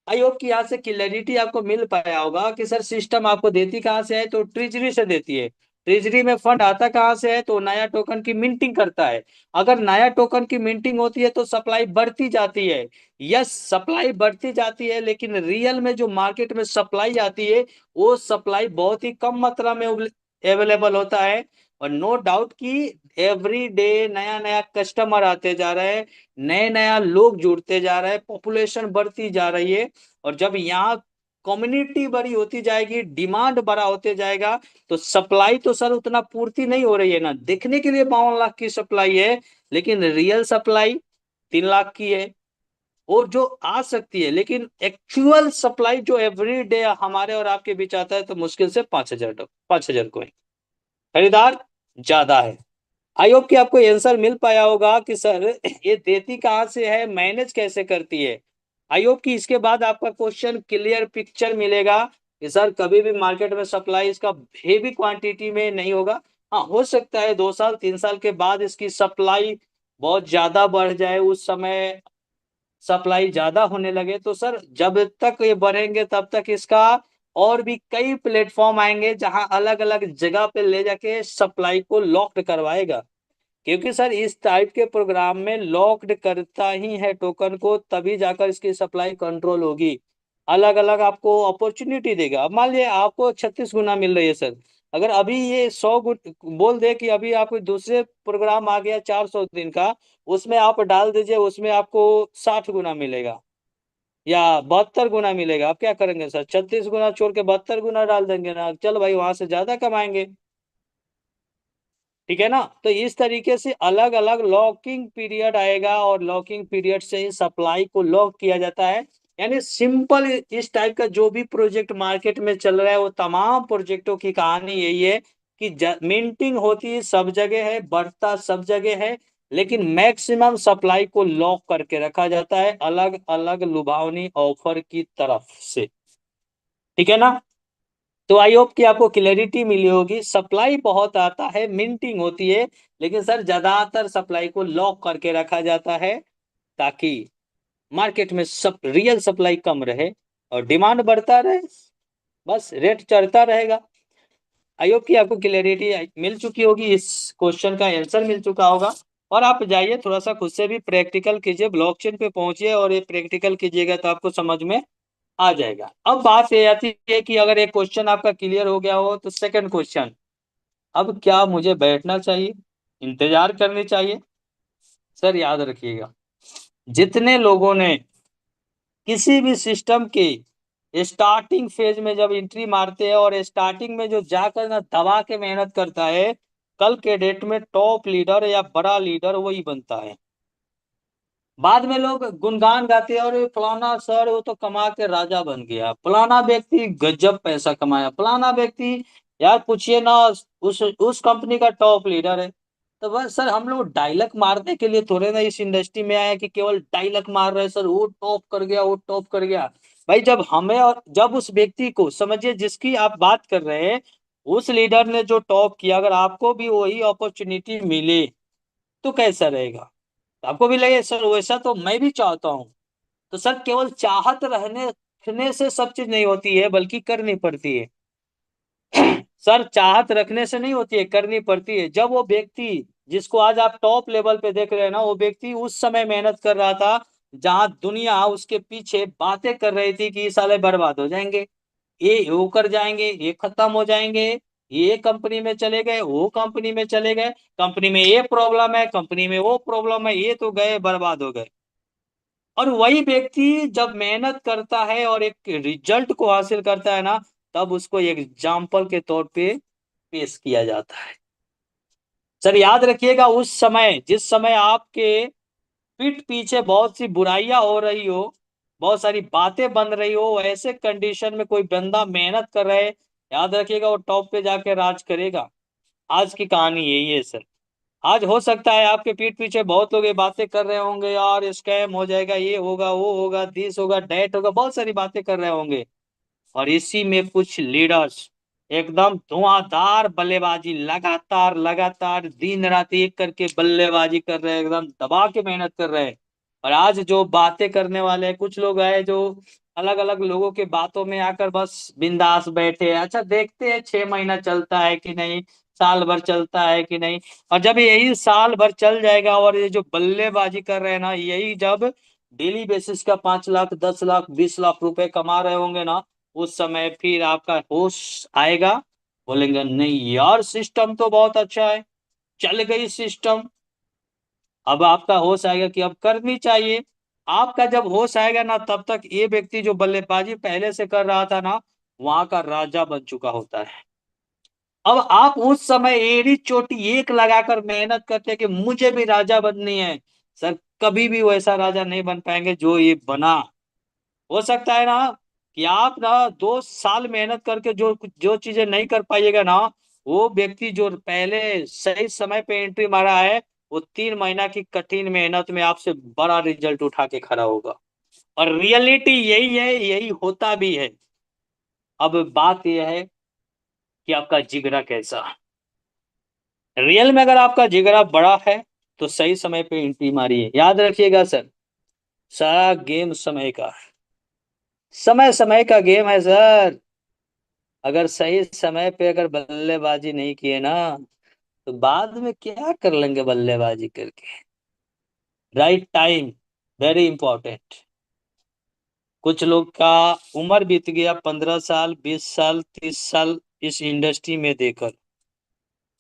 आई होप कि यहाँ से क्लैरिटी आपको मिल पाया होगा कि सर सिस्टम आपको देती कहाँ से है, तो ट्रेजरी से देती है। ट्रेजरी में फंड आता कहाँ से है, तो नया टोकन की मिंटिंग करता है। अगर नया टोकन की मिंटिंग होती है तो सप्लाई बढ़ती जाती है। यस, सप्लाई बढ़ती जाती है, लेकिन रियल में जो मार्केट में सप्लाई आती है वो सप्लाई बहुत ही कम मात्रा में अवेलेबल होता है। और नो डाउट कि एवरी डे नया नया कस्टमर आते जा रहे हैं, नए नया लोग जुड़ते जा रहे हैं, पॉपुलेशन बढ़ती जा रही है। और जब यहाँ कम्युनिटी बड़ी होती जाएगी, डिमांड बड़ा होते जाएगा, तो सप्लाई तो सर उतना पूर्ति नहीं हो रही है ना। देखने के लिए 52 लाख की सप्लाई है, लेकिन रियल सप्लाई 3 लाख की है। और जो आ सकती है, लेकिन एक्चुअल सप्लाई जो एवरी डे हमारे और आपके बीच आता है तो मुश्किल से 5,000, 5,000 कोई खरीदार ज्यादा है। आई होप कि आपको आंसर मिल पाया होगा कि सर ये देती कहाँ से है, मैनेज कैसे करती है। आई होप कि इसके बाद आपका क्वेश्चन क्लियर पिक्चर मिलेगा कि सर कभी भी मार्केट में सप्लाई इसका हेवी क्वांटिटी में नहीं होगा। हाँ, हो सकता है 2 साल 3 साल के बाद इसकी सप्लाई बहुत ज्यादा बढ़ जाए, उस समय सप्लाई ज्यादा होने लगे तो सर जब तक ये बढ़ेंगे तब तक इसका और भी कई प्लेटफॉर्म आएंगे जहां अलग अलग जगह पे ले जाके सप्लाई को लॉक्ड करवाएगा। क्योंकि सर इस टाइप के प्रोग्राम में लॉक्ड करता ही है टोकन को, तभी जाकर इसकी सप्लाई कंट्रोल होगी। अलग अलग आपको अपॉर्चुनिटी देगा। अब मान लीजिए आपको 36 गुना मिल रही है सर, अगर अभी ये 100 बोल दे कि अभी आपको दूसरे प्रोग्राम आ गया 400 दिन का, उसमें आप डाल दीजिए, उसमें आपको 60 गुना मिलेगा या 72 गुना मिलेगा। आप क्या करेंगे सर, 36 गुना छोड़ के 72 गुना डाल देंगे ना, चल भाई वहां से ज्यादा कमाएंगे। ठीक है ना। तो इस तरीके से अलग अलग लॉकिंग पीरियड आएगा और लॉकिंग पीरियड से ही सप्लाई को लॉक किया जाता है। यानी सिंपल इस टाइप का जो भी प्रोजेक्ट मार्केट में चल रहा है वो तमाम प्रोजेक्टों की कहानी यही है कि मिंटिंग होती सब जगह है, बढ़ता सब जगह है, लेकिन मैक्सिमम सप्लाई को लॉक करके रखा जाता है अलग अलग लुभावनी ऑफर की तरफ से। ठीक है ना। तो आई होप कि आपको क्लैरिटी मिली होगी। सप्लाई बहुत आता है, मिंटिंग होती है, लेकिन सर ज्यादातर सप्लाई को लॉक करके रखा जाता है ताकि मार्केट में सब रियल सप्लाई कम रहे और डिमांड बढ़ता रहे, बस रेट चढ़ता रहेगा। आई होप कि आपको क्लैरिटी मिल चुकी होगी, इस क्वेश्चन का आंसर मिल चुका होगा। और आप जाइए थोड़ा सा खुद से भी प्रैक्टिकल कीजिए, ब्लॉकचेन पे पहुंचिए और ये प्रैक्टिकल कीजिएगा तो आपको समझ में आ जाएगा। अब बात ये आती है कि अगर एक क्वेश्चन आपका क्लियर हो गया हो तो सेकंड क्वेश्चन, अब क्या मुझे बैठना चाहिए, इंतजार करनी चाहिए? सर याद रखिएगा, जितने लोगों ने किसी भी सिस्टम के स्टार्टिंग फेज में जब एंट्री मारते हैं और स्टार्टिंग में जो जाकर ना दबा के मेहनत करता है, कल के डेट में टॉप लीडर या बड़ा लीडर वही बनता है। बाद में लोग गुणगान गाते हैं, और ये फलाना सर वो तो कमा के राजा बन गया, फलाना व्यक्ति गजब पैसा कमाया, फलाना व्यक्ति यार पूछिए ना उस कंपनी का टॉप लीडर है। तो बस सर हम लोग डायलॉग मारने के लिए थोड़े ना इस इंडस्ट्री में आए कि केवल डायलॉग मार रहे हैं सर वो टॉप कर गया वो टॉप कर गया। भाई जब हमें और जब उस व्यक्ति को समझिए जिसकी आप बात कर रहे हैं, उस लीडर ने जो टॉप किया, अगर आपको भी वही अपॉर्चुनिटी मिले तो कैसा रहेगा? तो आपको भी लगे सर वैसा तो मैं भी चाहता हूँ। तो सर केवल चाहत रखने से सब चीज नहीं होती है, बल्कि करनी पड़ती है। सर चाहत रखने से नहीं होती है, करनी पड़ती है। जब वो व्यक्ति जिसको आज आप टॉप लेवल पे देख रहे हैं ना, वो व्यक्ति उस समय मेहनत कर रहा था जहां दुनिया उसके पीछे बातें कर रही थी कि ये साले बर्बाद हो जाएंगे, ये होकर जाएंगे, ये खत्म हो जाएंगे, ये कंपनी में चले गए, वो कंपनी में चले गए, कंपनी में ये प्रॉब्लम है, कंपनी में वो प्रॉब्लम है, ये तो गए बर्बाद हो गए। और वही व्यक्ति जब मेहनत करता है और एक रिजल्ट को हासिल करता है ना, तब उसको एग्जाम्पल के तौर पे पेश किया जाता है। सर याद रखिएगा, उस समय जिस समय आपके पीठ पीछे बहुत सी बुराइयां हो रही हो, बहुत सारी बातें बन रही हो, ऐसे कंडीशन में कोई बंदा मेहनत कर रहा है, याद रखिएगा वो टॉप पे जाके राज करेगा। आज की कहानी यही है सर। आज हो सकता है आपके पीठ पीछे बहुत लोग ये बातें कर रहे होंगे, यार स्कैम हो जाएगा, ये होगा वो होगा दिस होगा डेट होगा, बहुत सारी बातें कर रहे होंगे। और इसी में कुछ लीडर्स एकदम धुआंधार बल्लेबाजी, लगातार लगातार दिन रात एक करके बल्लेबाजी कर रहे हैं, एकदम दबा के मेहनत कर रहे हैं। और आज जो बातें करने वाले हैं, कुछ लोग हैं जो अलग अलग लोगों के बातों में आकर बस बिंदास बैठे हैं, अच्छा देखते हैं 6 महीना चलता है कि नहीं, साल भर चलता है कि नहीं। और जब यही साल भर चल जाएगा और ये जो बल्लेबाजी कर रहे हैं ना, यही जब डेली बेसिस का 5 लाख 10 लाख 20 लाख रुपए कमा रहे होंगे ना, उस समय फिर आपका होश आएगा, बोलेंगे नहीं यार सिस्टम तो बहुत अच्छा है, चल गई सिस्टम। अब आपका होश आएगा कि अब करनी चाहिए। आपका जब होश आएगा ना, तब तक ये व्यक्ति जो बल्लेबाजी पहले से कर रहा था ना, वहां का राजा बन चुका होता है। अब आप उस समय एड़ी चोटी एक लगाकर मेहनत करते हैं कि मुझे भी राजा बननी है, सर कभी भी वैसा राजा नहीं बन पाएंगे जो ये बना। हो सकता है ना कि आप ना 2 साल मेहनत करके जो जो चीजें नहीं कर पाइएगा ना, वो व्यक्ति जो पहले सही समय पे एंट्री मारा है, वो 3 महीना की कठिन मेहनत में आपसे बड़ा रिजल्ट उठा के खड़ा होगा। और रियलिटी यही है, यही होता भी है। अब बात यह है कि आपका जिगरा कैसा। रियल में अगर आपका जिगरा बड़ा है तो सही समय पे एंट्री मारिए। याद रखिएगा सर, सारा गेम समय का, समय समय का गेम है सर। अगर सही समय पे अगर बल्लेबाजी नहीं किए ना, तो बाद में क्या कर लेंगे बल्लेबाजी करके। Right time very important. कुछ लोग का उम्र बीत गया 15 साल 20 साल 30 साल इस इंडस्ट्री में देकर,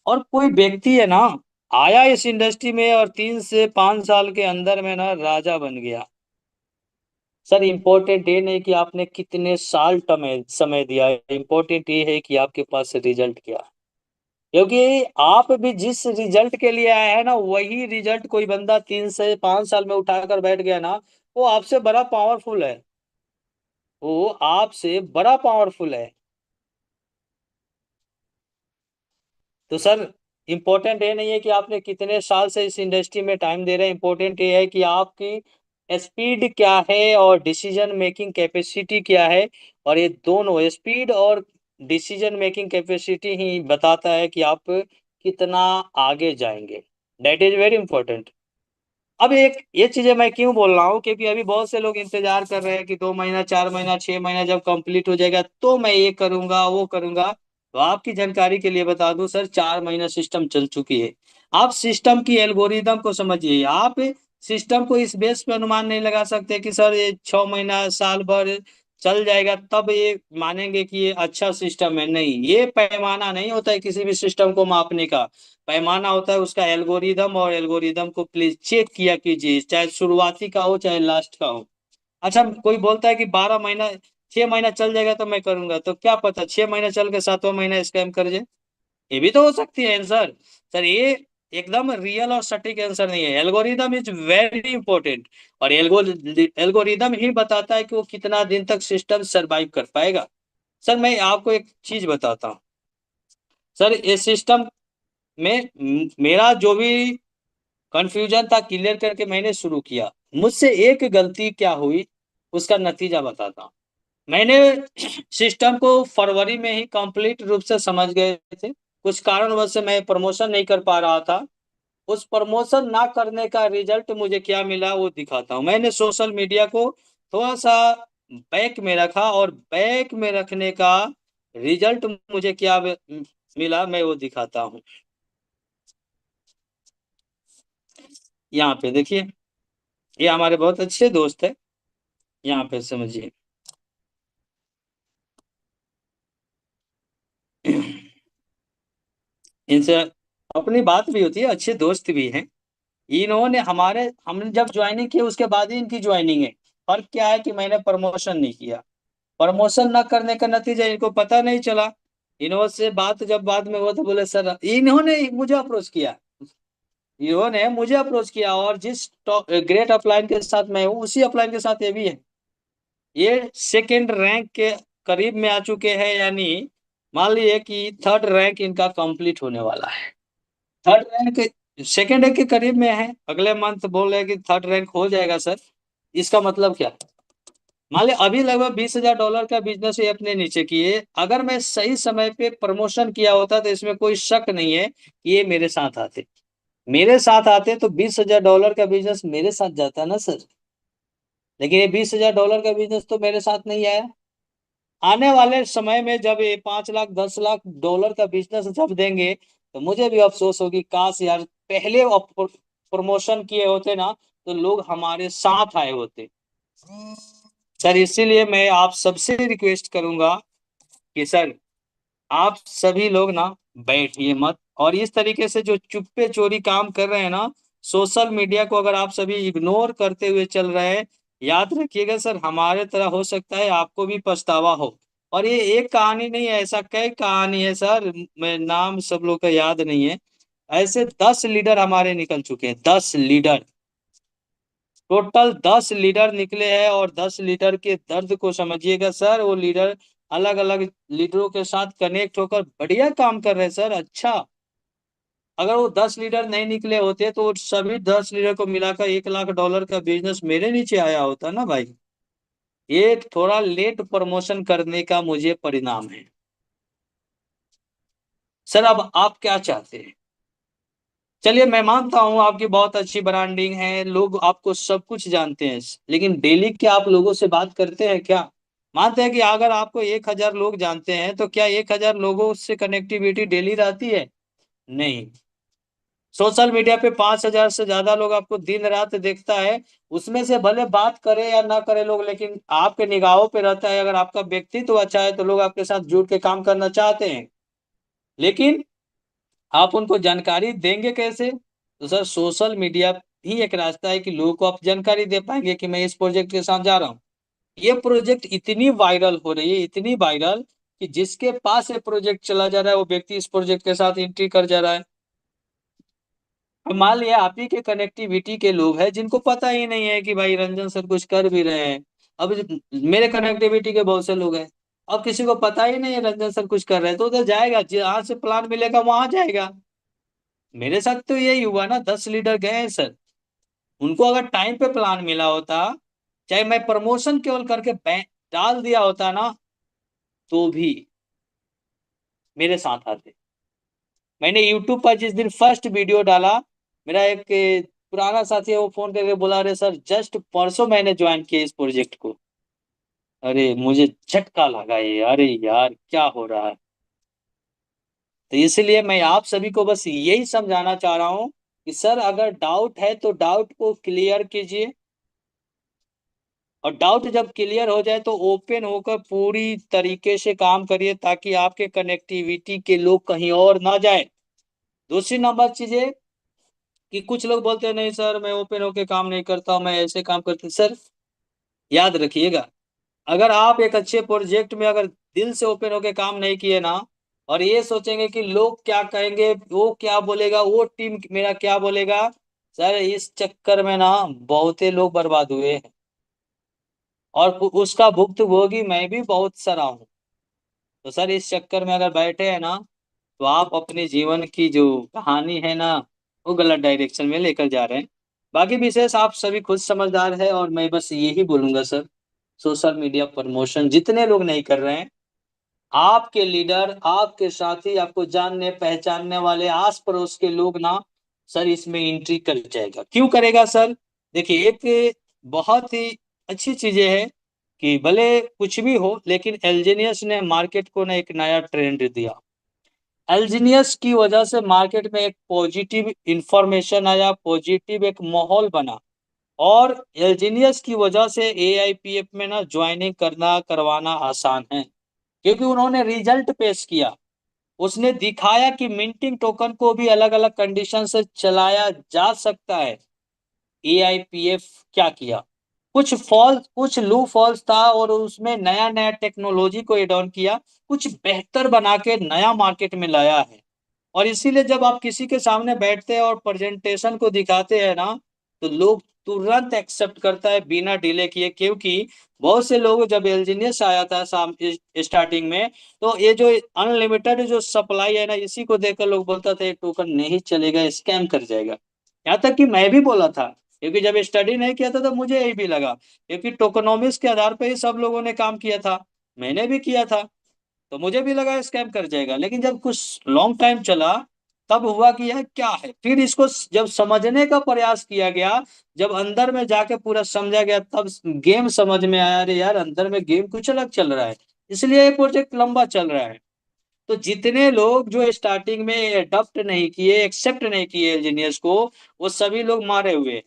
और कोई व्यक्ति है ना आया इस इंडस्ट्री में और 3 से 5 साल के अंदर में ना राजा बन गया। सर इम्पोर्टेंट ये नहीं कि आपने कितने साल समय समय दिया है, इम्पोर्टेंट ये है कि आपके पास रिजल्ट क्या है। क्योंकि आप भी जिस रिजल्ट के लिए आए हैं ना, वही रिजल्ट कोई बंदा 3 से 5 साल में उठाकर बैठ गया ना, वो आपसे बड़ा पावरफुल है। वो आपसे बड़ा पावरफुल है। तो सर, इम्पोर्टेंट ये नहीं है कि आपने कितने साल से इस इंडस्ट्री में टाइम दे रहे हैं। इम्पोर्टेंट ये है कि आपकी स्पीड क्या है और डिसीजन मेकिंग कैपेसिटी क्या है। और ये दोनों स्पीड और डिसीजन मेकिंग कैपेसिटी ही बताता है कि आप कितना आगे जाएंगे। That is very important. अब एक ये चीजें मैं क्यों बोल रहा हूँ, क्योंकि अभी बहुत से लोग इंतजार कर रहे हैं कि 2 महीना, 4 महीना, 6 महीना जब कंप्लीट हो जाएगा तो मैं ये करूंगा वो करूंगा। तो आपकी जानकारी के लिए बता दूं सर, 4 महीना सिस्टम चल चुकी है। आप सिस्टम की एल्गोरिदम को समझिए। आप सिस्टम को इस बेस पे अनुमान नहीं लगा सकते कि सर ये 6 महीना, साल भर चल जाएगा तब ये मानेंगे कि ये अच्छा सिस्टम है। नहीं, ये पैमाना नहीं होता है किसी भी सिस्टम को मापने का। पैमाना होता है उसका एल्गोरिदम, और एल्गोरिदम को प्लीज चेक किया कीजिए, चाहे शुरुआती का हो चाहे लास्ट का हो। अच्छा, कोई बोलता है कि 12 महीना, 6 महीना चल जाएगा तो मैं करूंगा, तो क्या पता 6 महीना चल के 7वां महीना स्कैम कर जाए। ये भी तो हो सकती है आंसर। सर ये एकदम रियल और सटीक आंसर नहीं है। Algorithm is very important. और एल्गोरिदम ही बताता है कि वो कितना दिन तक सिस्टम सरवाइव कर पाएगा। सर मैं आपको एक चीज बताता हूँ। सर इस सिस्टम में मेरा जो भी कंफ्यूजन था क्लियर करके मैंने शुरू किया। मुझसे एक गलती क्या हुई उसका नतीजा बताता हूँ। मैंने सिस्टम को फरवरी में ही कंप्लीट रूप से समझ गए थे। कुछ कारणवश से मैं प्रमोशन नहीं कर पा रहा था। उस प्रमोशन ना करने का रिजल्ट मुझे क्या मिला वो दिखाता हूँ। मैंने सोशल मीडिया को थोड़ा सा बैक में रखा, और बैक में रखने का रिजल्ट मुझे क्या मिला मैं वो दिखाता हूँ। यहाँ पे देखिए, ये हमारे बहुत अच्छे दोस्त है। यहाँ पे समझिए। इनसे अपनी बात भी होती है, अच्छे दोस्त भी हैं। इन्होंने हमने जब ज्वाइनिंग की उसके बाद ही इनकी ज्वाइनिंग है। फर्क क्या है कि मैंने प्रमोशन नहीं किया। प्रमोशन न करने का नतीजा इनको पता नहीं चला। इन्होंने से बात जब बाद में हुआ तो बोले सर, इन्होंने मुझे अप्रोच किया। इन्होंने मुझे अप्रोच किया, और जिस ग्रेट अपलाइन के साथ मैं हूँ उसी अपलाइन के साथ ये भी है। ये सेकेंड रैंक के करीब में आ चुके हैं, यानी मान लीजिए कि थर्ड रैंक इनका कंप्लीट होने वाला है। थर्ड रैंक सेकेंड रैंक के करीब में है। अगले मंथ बोल रहे हैं कि थर्ड रैंक हो जाएगा सर। इसका मतलब क्या? मान ली अभी लगभग $20,000 का बिजनेस ये अपने नीचे किए। अगर मैं सही समय पे प्रमोशन किया होता तो इसमें कोई शक नहीं है कि ये मेरे साथ आते। मेरे साथ आते तो $20,000 का बिजनेस मेरे साथ जाता ना सर। लेकिन ये $20,000 का बिजनेस तो मेरे साथ नहीं आया। आने वाले समय में जब ये 5 लाख, $10 लाख का बिजनेस जब देंगे तो मुझे भी अफसोस होगी, काश यार पहले प्रमोशन किए होते ना, तो लोग हमारे साथ आए होते। सर इसीलिए मैं आप सबसे रिक्वेस्ट करूंगा कि सर आप सभी लोग ना बैठिए मत। और इस तरीके से जो चुप्पे चोरी काम कर रहे हैं ना, सोशल मीडिया को अगर आप सभी इग्नोर करते हुए चल रहे हैं, याद रखिएगा सर हमारे तरह हो सकता है आपको भी पछतावा हो। और ये एक कहानी नहीं है, ऐसा कई कहानी है सर। मैं नाम सब लोग का याद नहीं है। ऐसे 10 लीडर हमारे निकल चुके हैं, 10 लीडर। टोटल 10 लीडर निकले हैं, और 10 लीडर के दर्द को समझिएगा सर। वो लीडर अलग अलग लीडरों के साथ कनेक्ट होकर बढ़िया काम कर रहे हैं सर। अच्छा, अगर वो 10 लीडर नहीं निकले होते तो वो सभी 10 लीडर को मिलाकर $1 लाख का बिजनेस मेरे नीचे आया होता ना भाई। ये थोड़ा लेट प्रमोशन करने का मुझे परिणाम है। सर अब आप क्या चाहते हैं? चलिए मैं मानता हूँ आपकी बहुत अच्छी ब्रांडिंग है, लोग आपको सब कुछ जानते हैं, लेकिन डेली क्या आप लोगों से बात करते हैं क्या? मानते हैं कि अगर आपको 1,000 लोग जानते हैं तो क्या 1,000 लोगों से कनेक्टिविटी डेली रहती है? नहीं। सोशल मीडिया पे 5,000 से ज्यादा लोग आपको दिन रात देखता है। उसमें से भले बात करे या ना करे लोग, लेकिन आपके निगाहों पे रहता है। अगर आपका व्यक्तित्व अच्छा है तो लोग आपके साथ जुड़ के काम करना चाहते हैं। लेकिन आप उनको जानकारी देंगे कैसे? तो सर सोशल मीडिया ही एक रास्ता है कि लोगों को आप जानकारी दे पाएंगे कि मैं इस प्रोजेक्ट के साथ जा रहा हूँ। ये प्रोजेक्ट इतनी वायरल हो रही है, इतनी वायरल, कि जिसके पास ये प्रोजेक्ट चला जा रहा है वो व्यक्ति इस प्रोजेक्ट के साथ एंट्री कर जा रहा है। अब मान लिया आप ही के कनेक्टिविटी के लोग हैं जिनको पता ही नहीं है कि भाई रंजन सर कुछ कर भी रहे हैं। अब मेरे कनेक्टिविटी के बहुत से लोग हैं, अब किसी को पता ही नहीं है रंजन सर कुछ कर रहे हैं तो उधर जाएगा, जहाँ से प्लान मिलेगा वहां जाएगा। मेरे साथ तो यही हुआ ना, 10 लीडर गए हैं सर। उनको अगर टाइम पे प्लान मिला होता, चाहे मैं प्रमोशन केवल करके डाल दिया होता ना, तो भी मेरे साथ आते। मैंने यूट्यूब पर जिस दिन फर्स्ट वीडियो डाला, मेरा एक पुराना साथी है, वो फोन करके बोला अरे सर जस्ट परसों मैंने ज्वाइन किया इस प्रोजेक्ट को। अरे मुझे झटका लगा ये, अरे यार क्या हो रहा है। तो इसलिए मैं आप सभी को बस यही समझाना चाह रहा हूँ कि सर अगर डाउट है तो डाउट को क्लियर कीजिए, और डाउट जब क्लियर हो जाए तो ओपन होकर पूरी तरीके से काम करिए ताकि आपके कनेक्टिविटी के लोग कहीं और ना जाए। दूसरी नंबर चीज है कि कुछ लोग बोलते हैं नहीं सर मैं ओपन होके काम नहीं करता हूं, मैं ऐसे काम करता हूं। सर याद रखिएगा, अगर आप एक अच्छे प्रोजेक्ट में अगर दिल से ओपन होके काम नहीं किए ना, और ये सोचेंगे कि लोग क्या कहेंगे, वो क्या बोलेगा, वो टीम मेरा क्या बोलेगा, सर इस चक्कर में ना बहुते लोग बर्बाद हुए हैं। और उसका भुक्तभोगी मैं भी बहुत सारा हूँ। तो सर इस चक्कर में अगर बैठे हैं ना, तो आप अपने जीवन की जो कहानी है ना, वो गलत डायरेक्शन में लेकर जा रहे हैं। बाकी विशेष आप सभी खुद समझदार है, और मैं बस यही बोलूंगा सर, सोशल मीडिया प्रमोशन जितने लोग नहीं कर रहे हैं, आपके लीडर, आपके साथी, आपको जानने पहचानने वाले आस पड़ोस के लोग ना, सर इसमें एंट्री कर जाएगा। क्यों करेगा सर? देखिए एक बहुत ही अच्छी चीजें है कि भले कुछ भी हो, लेकिन एलजीनियस ने मार्केट को ना एक नया ट्रेंड दिया। एलजीनियस की वजह से मार्केट में एक पॉजिटिव इंफॉर्मेशन आया, पॉजिटिव एक माहौल बना। और एलजीनियस की वजह से एआईपीएफ में ना ज्वाइनिंग करना करवाना आसान है, क्योंकि उन्होंने रिजल्ट पेश किया। उसने दिखाया कि मिंटिंग टोकन को भी अलग अलग कंडीशन से चलाया जा सकता है। एआईपीएफ क्या किया, कुछ लू फॉल्स था और उसमें नया नया टेक्नोलॉजी को एड ऑन किया, कुछ बेहतर बना के नया मार्केट में लाया है। और इसीलिए जब आप किसी के सामने बैठते हैं और प्रेजेंटेशन को दिखाते हैं ना, तो लोग तुरंत एक्सेप्ट करता है बिना डिले किए। क्योंकि बहुत से लोग जब एलजीनियस आया था स्टार्टिंग में, तो ये जो अनलिमिटेड जो सप्लाई है ना, इसी को देखकर लोग बोलता था ये टोकन नहीं चलेगा, स्कैम कर जाएगा। यहाँ तक कि मैं भी बोला था, क्योंकि जब स्टडी नहीं किया था तो मुझे यही भी लगा, क्योंकि टोकनोमिक्स के आधार पर ही सब लोगों ने काम किया था, मैंने भी किया था। तो मुझे भी लगा स्कैम कर जाएगा, लेकिन जब कुछ लॉन्ग टाइम चला, तब हुआ कि यह क्या है। फिर इसको जब समझने का प्रयास किया गया, जब अंदर में जाके पूरा समझा गया, तब गेम समझ में आया, अरे यार अंदर में गेम कुछ अलग चल रहा है। इसलिए ये प्रोजेक्ट लंबा चल रहा है। तो जितने लोग जो स्टार्टिंग में अडॉप्ट नहीं किए, एक्सेप्ट नहीं किए इंजीनियर्स को, वो सभी लोग मारे हुए हैं।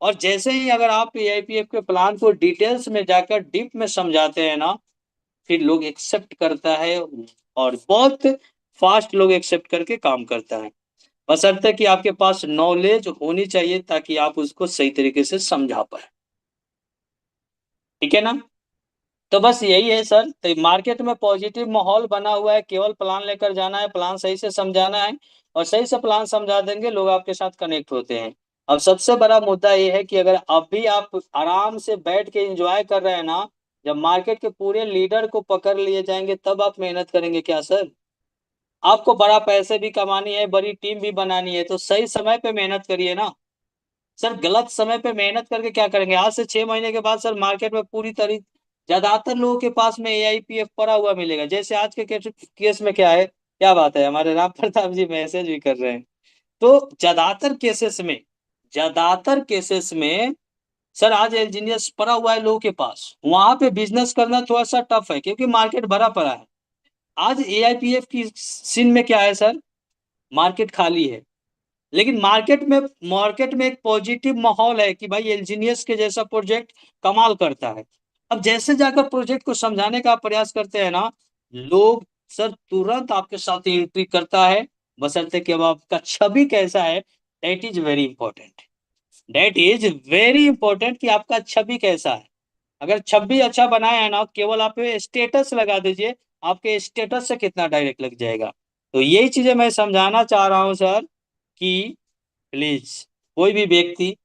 और जैसे ही अगर आप एआईपीएफ के प्लान को डिटेल्स में जाकर डीप में समझाते हैं ना, फिर लोग एक्सेप्ट करता है, और बहुत फास्ट लोग एक्सेप्ट करके काम करता है। बशर्ते कि आपके पास नॉलेज होनी चाहिए ताकि आप उसको सही तरीके से समझा पाए। ठीक है ना? तो बस यही है सर, तो मार्केट में पॉजिटिव माहौल बना हुआ है, केवल प्लान लेकर जाना है, प्लान सही से समझाना है, और सही से प्लान समझा देंगे लोग आपके साथ कनेक्ट होते हैं। अब सबसे बड़ा मुद्दा ये है कि अगर अभी आप आराम से बैठ के एंजॉय कर रहे हैं ना, जब मार्केट के पूरे लीडर को पकड़ लिए जाएंगे तब आप मेहनत करेंगे क्या सर? आपको बड़ा पैसे भी कमानी है, बड़ी टीम भी बनानी है, तो सही समय पे मेहनत करिए ना। सर गलत समय पे मेहनत करके क्या करेंगे? आज से 6 महीने के बाद सर मार्केट में पूरी तरीके ज्यादातर लोगों के पास में एआईपीएफ पड़ा हुआ मिलेगा। जैसे आज के केस में क्या है, क्या बात है, हमारे राम प्रताप जी मैसेज भी कर रहे हैं। तो ज्यादातर केसेस में सर आज इंजीनियर्स पड़ा हुआ है लोगों के पास, वहां पे बिजनेस करना थोड़ा सा टफ है क्योंकि मार्केट भरा पड़ा है। आज एआईपीएफ की सीन में क्या है सर, मार्केट खाली है, लेकिन मार्केट में एक पॉजिटिव माहौल है कि भाई इंजीनियर्स के जैसा प्रोजेक्ट कमाल करता है। अब जैसे जाकर प्रोजेक्ट को समझाने का प्रयास करते हैं ना, लोग सर तुरंत आपके साथ एंट्री करता है। बशर्ते कि अब आपका छवि कैसा है, that is very important. That is very important कि आपका छवि कैसा है। अगर छवि अच्छा बनाया है ना, केवल आप स्टेटस लगा दीजिए, आपके स्टेटस से कितना डायरेक्ट लग जाएगा। तो यही चीजें मैं समझाना चाह रहा हूँ सर, कि प्लीज कोई भी व्यक्ति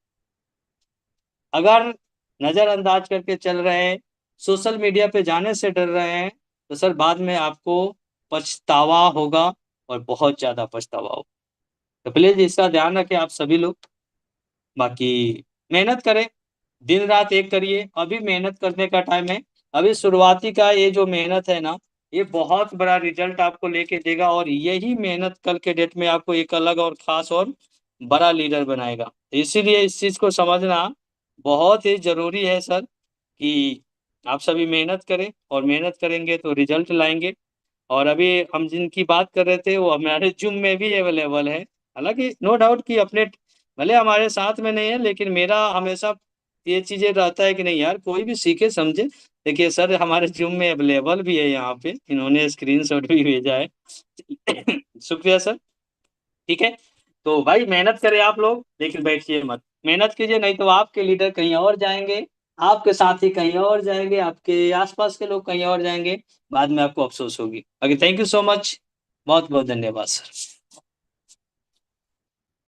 अगर नजरअंदाज करके चल रहे हैं, सोशल मीडिया पे जाने से डर रहे हैं, तो सर बाद में आपको पछतावा होगा, और बहुत ज्यादा पछतावा होगा। तो प्लीज इसका ध्यान रखें आप सभी लोग। बाकी मेहनत करें, दिन रात एक करिए, अभी मेहनत करने का टाइम है। अभी शुरुआती का ये जो मेहनत है ना, ये बहुत बड़ा रिजल्ट आपको लेके देगा, और यही मेहनत कल के डेट में आपको एक अलग और खास और बड़ा लीडर बनाएगा। इसीलिए इस चीज को समझना बहुत ही जरूरी है सर, कि आप सभी मेहनत करें, और मेहनत करेंगे तो रिजल्ट लाएंगे। और अभी हम जिनकी बात कर रहे थे वो हमारे जिम में भी अवेलेबल है। हालांकि नो डाउट कि अपने भले हमारे साथ में नहीं है, लेकिन मेरा हमेशा ये चीजें रहता है कि नहीं यार, कोई भी सीखे समझे। देखिए सर हमारे जिम में अवेलेबल भी है, यहाँ पे इन्होंने स्क्रीनशॉट भी भेजा है। शुक्रिया सर। ठीक है, तो भाई मेहनत करें आप लोग, लेकिन बैठिए मत, मेहनत कीजिए, नहीं तो आपके लीडर कहीं और जाएंगे, आपके साथी कहीं और जाएंगे, आपके आसपास के लोग कहीं और जाएंगे, बाद में आपको अफसोस होगी। Okay, thank you so much, बहुत बहुत धन्यवाद सर।